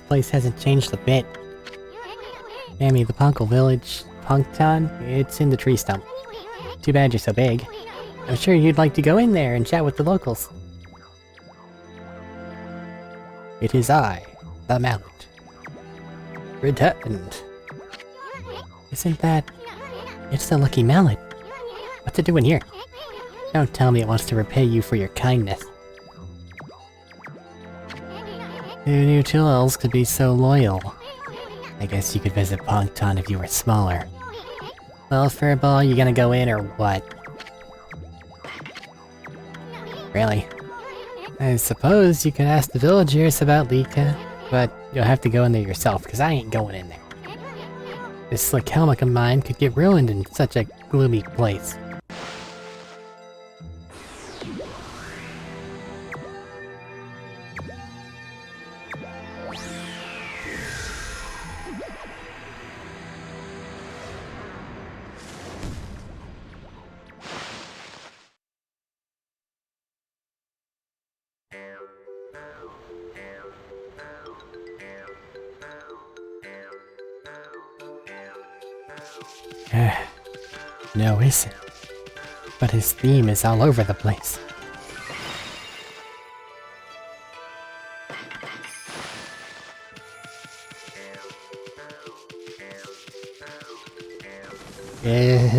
place hasn't changed a bit. Mammy, the Punkle village, Punktown, it's in the tree stump. Too bad you're so big. I'm sure you'd like to go in there and chat with the locals. It is I, the Mallet. Returned. Isn't that... It's the Lucky Mallet. What's it doing here? Don't tell me it wants to repay you for your kindness. Who knew two elves could be so loyal? I guess you could visit Punktown if you were smaller. Well, Furball, you gonna go in or what? Really? I suppose you could ask the villagers about Lika, but you'll have to go in there yourself, because I ain't going in there. This slick helmet of mine could get ruined in such a gloomy place. No, isn't. But his theme is all over the place.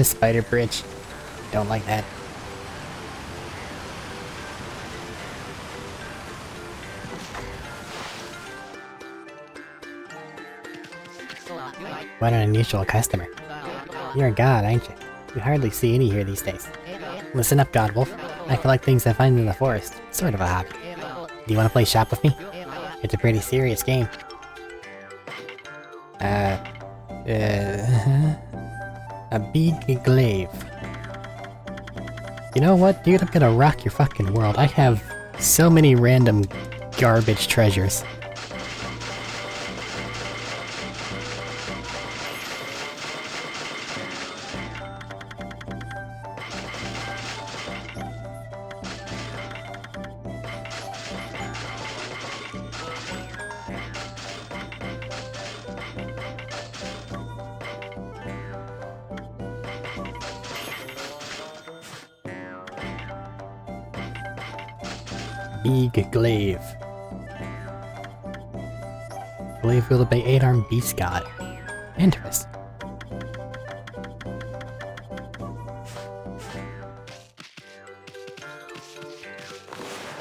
Spider Bridge. Don't like that. What an unusual customer. You're a god, ain't you? You hardly see any here these days. Listen up, Godwolf. I collect things I find in the forest. Sort of a hobby. Do you want to play shop with me? It's a pretty serious game. A big glaive. You know what, dude? I'm gonna rock your fucking world. I have so many random garbage treasures. Big glaive. Glaive wielded by 8-armed beast god. Interesting.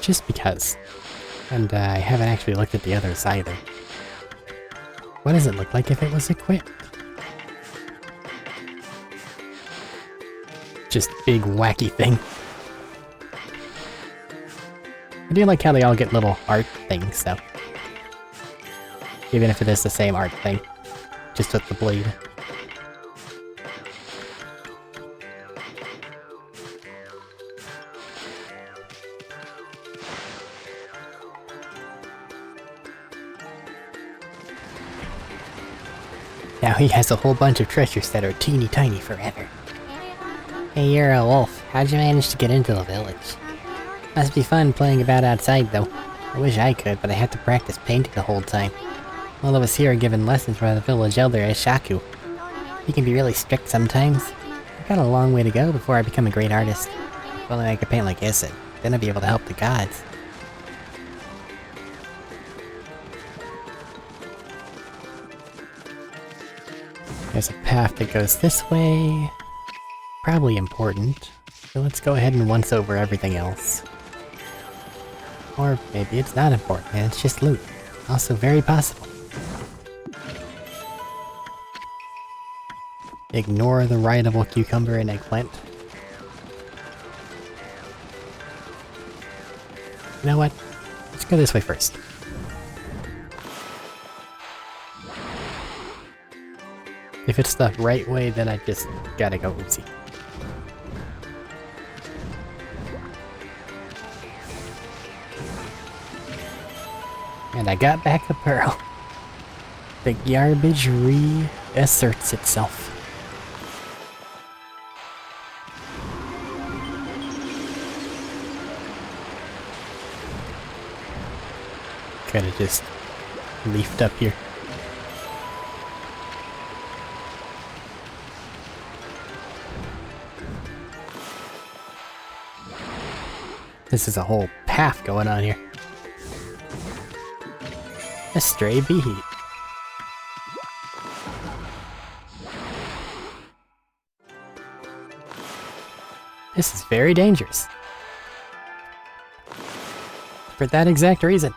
Just because. And I haven't actually looked at the others either. What does it look like if it was equipped? Just big wacky thing. I do like how they all get little art things, though. Even if it is the same art thing. Just with the blade. Now he has a whole bunch of treasures that are teeny tiny forever. Hey, you're a wolf. How'd you manage to get into the village? Must be fun playing about outside, though. I wish I could, but I have to practice painting the whole time. All of us here are given lessons by the village elder Ishaku. He can be really strict sometimes. I've got a long way to go before I become a great artist. If only I could paint like Issa, then I'd be able to help the gods. There's a path that goes this way. Probably important. So let's go ahead and once over everything else. Or maybe it's not important and it's just loot. Also very possible. Ignore the rideable cucumber and eggplant. You know what? Let's go this way first. If it's the right way, then I just gotta go oopsie. And I got back the pearl. The garbage reasserts itself. Could've just leafed up here. This is a whole path going on here. A stray bee. This is very dangerous. For that exact reason.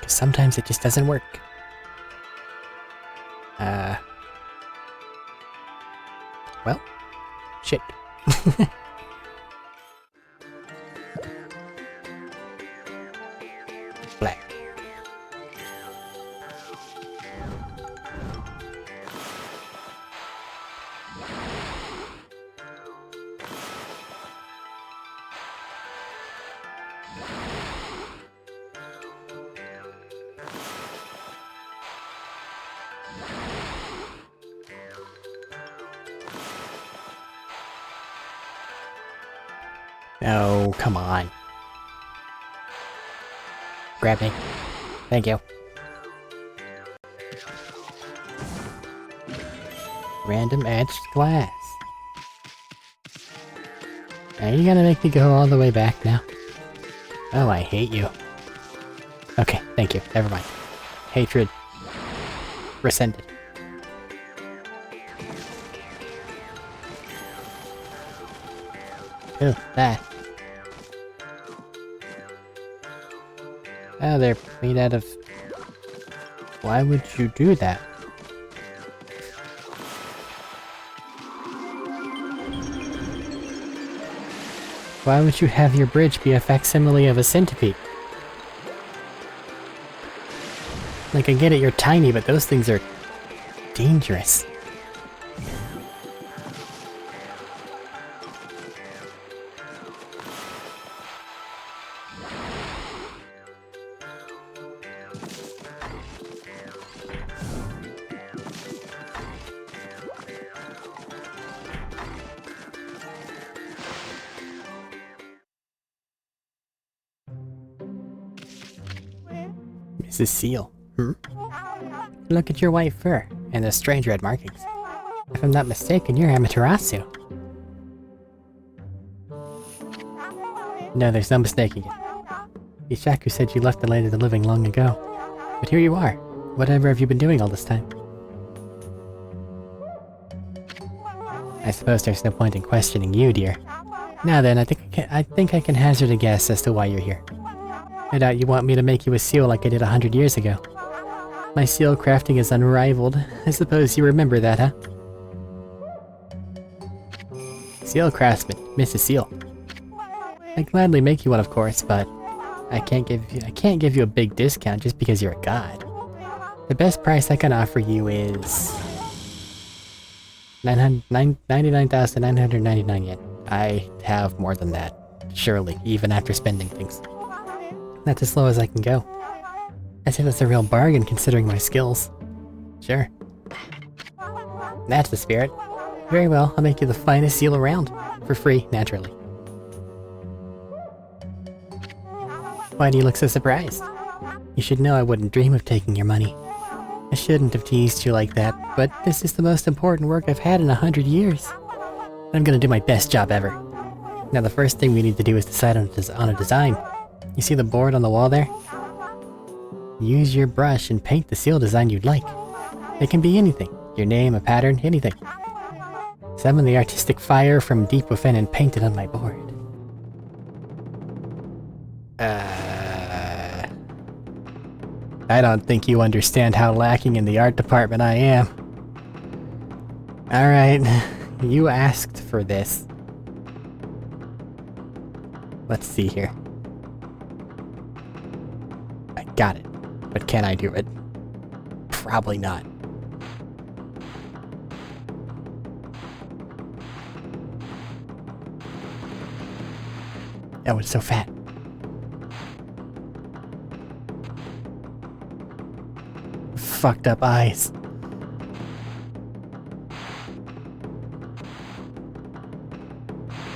Because sometimes it just doesn't work. Well, shit. Black. No, come on. Grab me. Thank you. Random etched glass. Are you gonna make me go all the way back now? Oh, I hate you. Okay, thank you. Never mind. Hatred. Rescinded. Ew, that. Oh, they're made out of... Why would you do that? Why would you have your bridge be a facsimile of a centipede? Like, I get it, you're tiny, but those things are... dangerous. Mrs. Seal. Look at your white fur, and the strange red markings. If I'm not mistaken, you're Amaterasu. No, there's no mistaking it. Ishaku said you left the land of the living long ago. But here you are. Whatever have you been doing all this time? I suppose there's no point in questioning you, dear. Now then, I think I can hazard a guess as to why you're here. No doubt you want me to make you a seal like I did 100 years ago. My seal crafting is unrivaled. I suppose you remember that, huh? Seal craftsman, Mrs. Seal. I'd gladly make you one, of course, but I can't give you a big discount just because you're a god. The best price I can offer you is 99,999 yen. I have more than that, surely, even after spending things. That's as low as I can go. I'd say that's a real bargain considering my skills. Sure. That's the spirit. Very well, I'll make you the finest seal around. For free, naturally. Why do you look so surprised? You should know I wouldn't dream of taking your money. I shouldn't have teased you like that, but this is the most important work I've had in 100 years. I'm gonna do my best job ever. Now the first thing we need to do is decide on a design. You see the board on the wall there? Use your brush and paint the seal design you'd like. It can be anything. Your name, a pattern, anything. Summon the artistic fire from deep within and paint it on my board. I don't think you understand how lacking in the art department I am. Alright, you asked for this. Let's see here. I got it. But can I do it? Probably not. Oh, it's so fat. Fucked up eyes.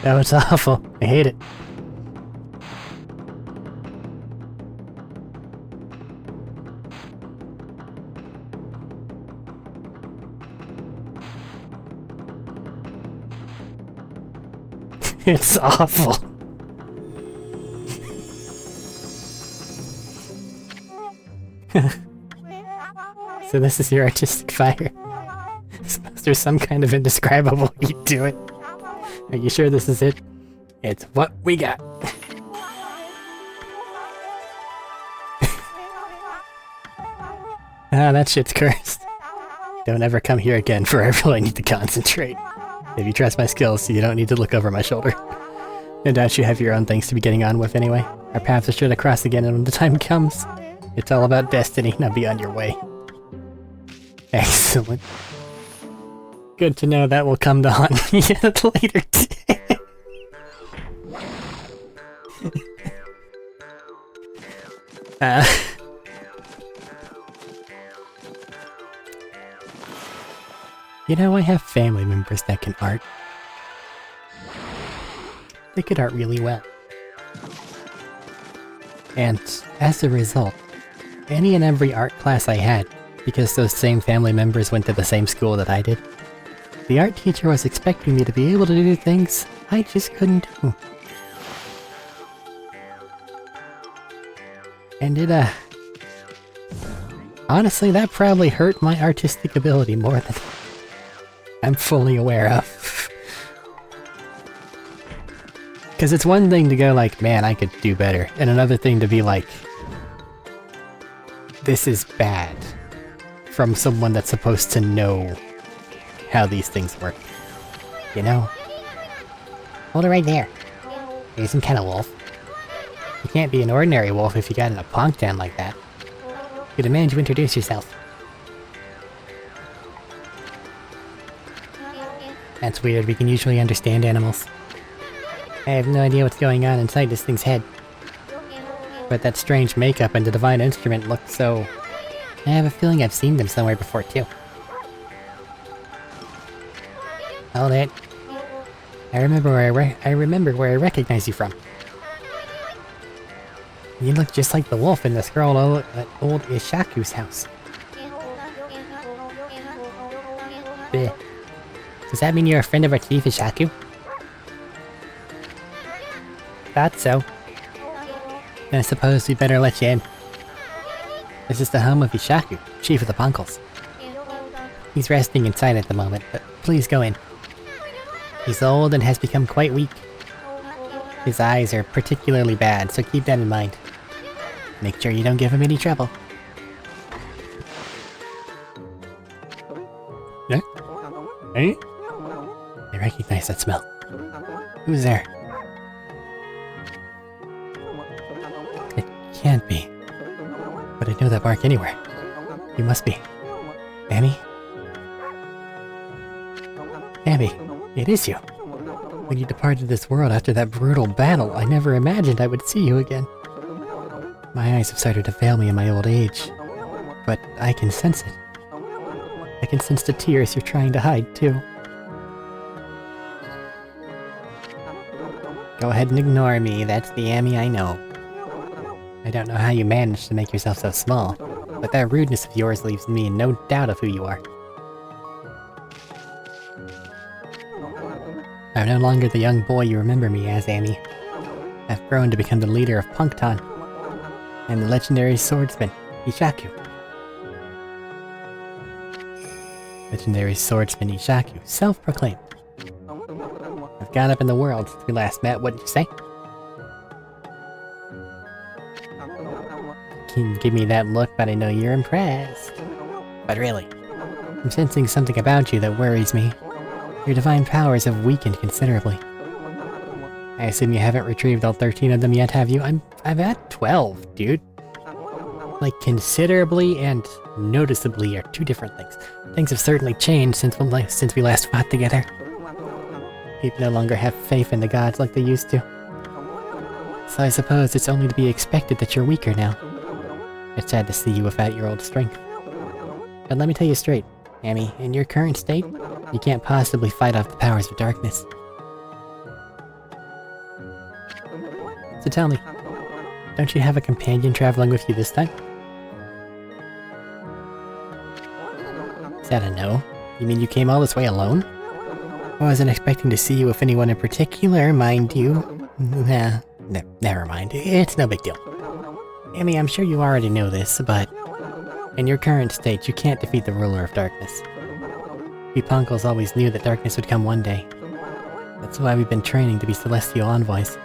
Oh, it's awful. I hate it. It's awful. So this is your artistic fire. Suppose there's some kind of indescribable heat to it. Are you sure this is it? It's what we got. Ah, that shit's cursed. Don't ever come here again, for I really need to concentrate. If you trust my skills, you don't need to look over my shoulder. No doubt you have your own things to be getting on with anyway. Our paths are sure to cross again, and when the time comes, it's all about destiny. Now be on your way. Excellent. Good to know that will come to haunt me at a later day. You know, I have family members that can art. They could art really well. And as a result, any and every art class I had, because those same family members went to the same school that I did, the art teacher was expecting me to be able to do things I just couldn't do. And it, honestly, that probably hurt my artistic ability more than I'm fully aware of. Because it's one thing to go like, man, I could do better, and another thing to be like, this is bad, from someone that's supposed to know how these things work. You know? Hold it right there. Are you some kind of wolf? You can't be an ordinary wolf if you got in a punk down like that. You demand you introduce yourself. That's weird, we can usually understand animals. I have no idea what's going on inside this thing's head. But that strange makeup and the divine instrument look so... I have a feeling I've seen them somewhere before too. Hold it. I remember where I recognize you from. You look just like the wolf in the scroll at old Ishaku's house. Bleh. Does that mean you're a friend of our chief Ishaku? Thought so. Then I suppose we better let you in. This is the home of Ishaku, chief of the Punkles. He's resting inside at the moment, but please go in. He's old and has become quite weak. His eyes are particularly bad, so keep that in mind. Make sure you don't give him any trouble. Yeah? Hey? I recognize that smell. Who's there? It can't be. But I know that bark anywhere. You must be. Amy? Amy, it is you. When you departed this world after that brutal battle, I never imagined I would see you again. My eyes have started to fail me in my old age, but I can sense it. I can sense the tears you're trying to hide, too. Go ahead and ignore me, that's the Amy I know. I don't know how you managed to make yourself so small, but that rudeness of yours leaves me in no doubt of who you are. I'm no longer the young boy you remember me as, Amy. I've grown to become the leader of Punkton. I'm the legendary swordsman, Ishaku. Legendary swordsman Ishaku, self-proclaimed. I've gone up in the world since we last met, wouldn't you say? You give me that look, but I know you're impressed. But really, I'm sensing something about you that worries me. Your divine powers have weakened considerably. I assume you haven't retrieved all 13 of them yet, have you? I'm at 12, dude. Like, considerably and noticeably are two different things. Things have certainly changed since we last fought together. People no longer have faith in the gods like they used to. So I suppose it's only to be expected that you're weaker now. It's sad to see you without your old strength. But let me tell you straight, Amy, in your current state, you can't possibly fight off the powers of darkness. So tell me, don't you have a companion traveling with you this time? Is that a no? You mean you came all this way alone? I wasn't expecting to see you with anyone in particular, mind you. Nah, never mind. It's no big deal. Amy, I'm sure you already know this, but in your current state, you can't defeat the ruler of darkness. We Punkles always knew that darkness would come one day. That's why we've been training to be celestial envoys.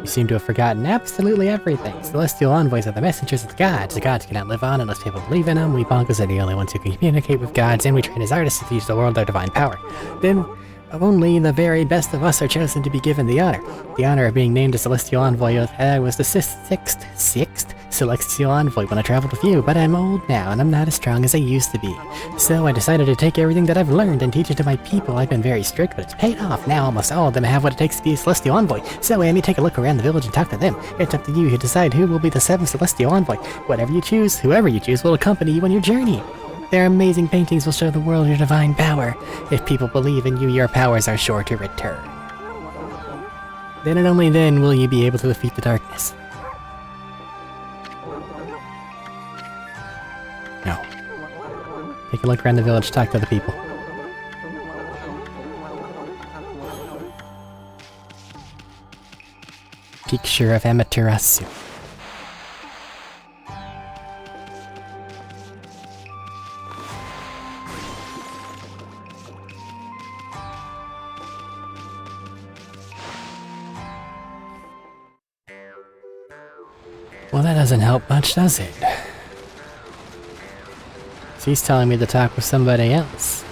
You seem to have forgotten absolutely everything. Celestial envoys are the messengers of the gods. The gods cannot live on unless people believe in them. We Punkles are the only ones who can communicate with gods, and we train as artists to teach the world their divine power. Then, only the very best of us are chosen to be given the honor. The honor of being named a celestial envoy. I was the sixth celestial envoy when I traveled with you, but I'm old now, and I'm not as strong as I used to be. So I decided to take everything that I've learned and teach it to my people. I've been very strict, but it's paid off. Now almost all of them have what it takes to be a celestial envoy. So Amy, take a look around the village and talk to them. It's up to you to decide who will be the 7th celestial envoy. Whatever you choose, whoever you choose will accompany you on your journey. Their amazing paintings will show the world your divine power. If people believe in you, your powers are sure to return. Then and only then will you be able to defeat the darkness. No. Take a look around the village, talk to the people. Picture of Amaterasu. Well, that doesn't help much, does it? So he's telling me to talk with somebody else.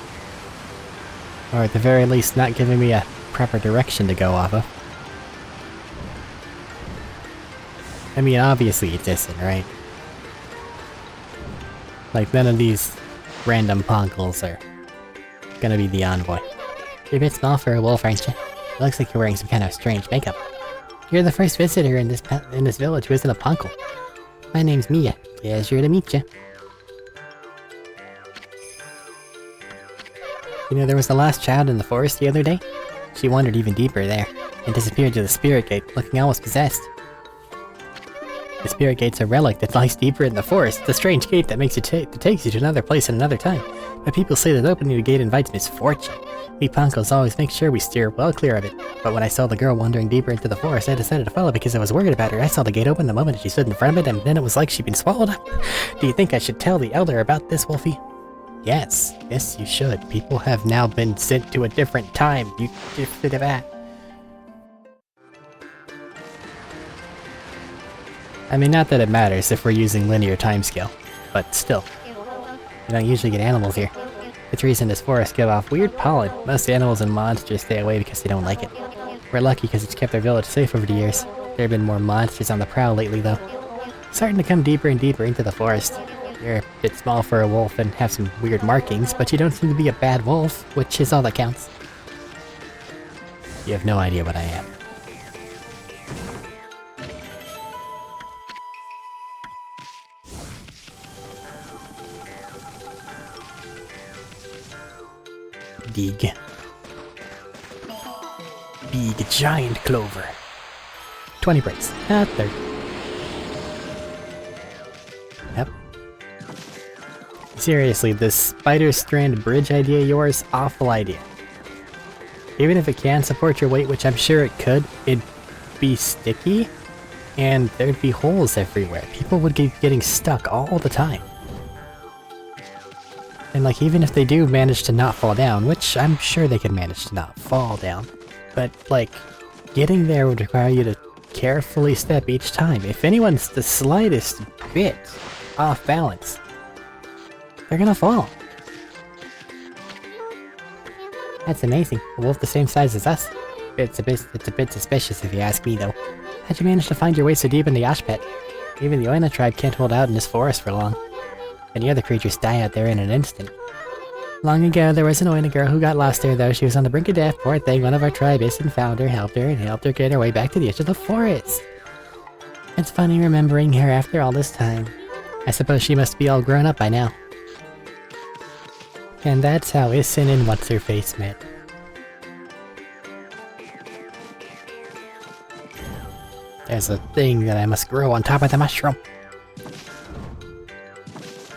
Or at the very least, not giving me a proper direction to go off of. I mean, obviously it's isn't, right? Like, none of these random Punkles are gonna be the envoy. You're a bit small for a wolf, aren't you? It looks like you're wearing some kind of strange makeup. You're the first visitor in this village who isn't a Punkle. My name's Mia. Pleasure to meet you. You know, there was the last child in the forest the other day. She wandered even deeper there, and disappeared to the spirit gate, looking almost possessed. The spirit gate's a relic that lies deeper in the forest. It's a strange gate that makes you that takes you to another place at another time. But people say that opening the gate invites misfortune. We Punkles always make sure we steer well clear of it. But when I saw the girl wandering deeper into the forest, I decided to follow because I was worried about her. I saw the gate open the moment she stood in front of it, and then it was like she'd been swallowed up. Do you think I should tell the elder about this, Wolfie? Yes, you should. People have now been sent to a different time. You did that. I mean, not that it matters if we're using linear timescale, but still. You don't usually get animals here. The trees in this forest give off weird pollen. Most animals and monsters stay away because they don't like it. We're lucky because it's kept our village safe over the years. There have been more monsters on the prowl lately, though. Starting to come deeper and deeper into the forest. You're a bit small for a wolf and have some weird markings, but you don't seem to be a bad wolf, which is all that counts. You have no idea what I am. Dig. Big giant clover. 20 bricks. 30. Yep. Seriously, this spider strand bridge idea of yours, awful idea. Even if it can support your weight, which I'm sure it could, it'd be sticky, and there'd be holes everywhere. People would be getting stuck all the time. And like, even if they do manage to not fall down, which I'm sure they could manage to not fall down, but like, getting there would require you to carefully step each time. If anyone's the slightest bit off balance, they're gonna fall. That's amazing. A wolf the same size as us. It's a bit suspicious if you ask me, though. How'd you manage to find your way so deep in the Yosh pit? Even the Oina tribe can't hold out in this forest for long. Any other creatures die out there in an instant. Long ago, there was an Oina girl who got lost there, though. She was on the brink of death. Poor thing, one of our tribeists found her, helped her get her way back to the edge of the forest. It's funny remembering her after all this time. I suppose she must be all grown up by now. And that's how Isin and What's-Her-Face met. There's a thing that I must grow on top of the mushroom.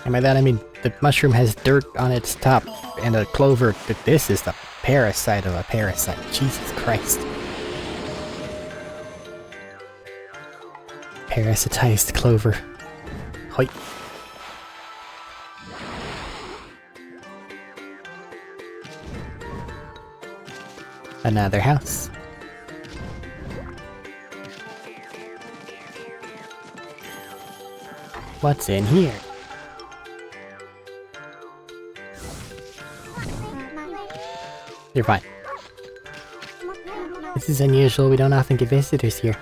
And by that I mean the mushroom has dirt on its top and a clover. This is the parasite of a parasite. Jesus Christ. Parasitized clover. Hoi. Another house. What's in here? You're fine. This is unusual, we don't often get visitors here.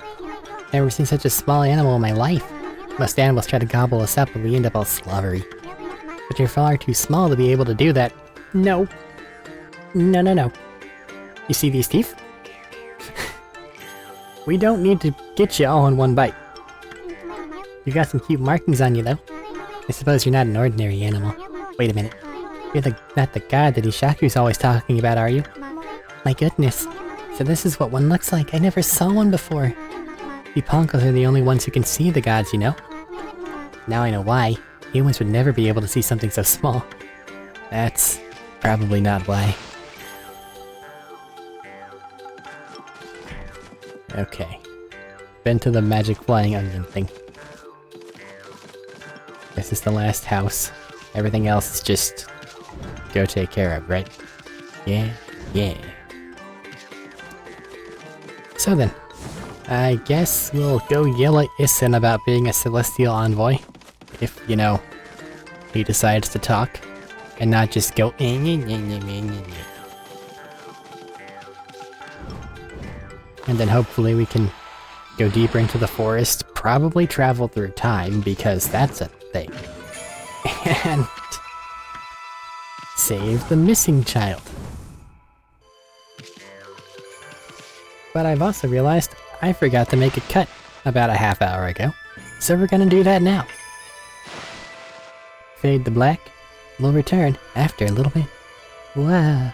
Never seen such a small animal in my life. Most animals try to gobble us up and we end up all slobbery. But you're far too small to be able to do that. No. No. You see these teeth? We don't need to get you all in one bite. You got some cute markings on you though. I suppose you're not an ordinary animal. Wait a minute. You're not the god that Ishaku's always talking about, are you? My goodness. So this is what one looks like. I never saw one before. We Ponkos are the only ones who can see the gods, you know? Now I know why. Humans would never be able to see something so small. That's probably not why. Okay. Been to the magic flying onion thing. This is the last house. Everything else is just go take care of, right? Yeah. So then, I guess we'll go yell at Issen about being a celestial envoy. If, you know, he decides to talk. And not just go And then hopefully we can go deeper into the forest. Probably travel through time, because that's a thing. And save the missing child. But I've also realized I forgot to make a cut about a half hour ago, so we're gonna do that now. Fade to black. We'll return after a little bit. Wow.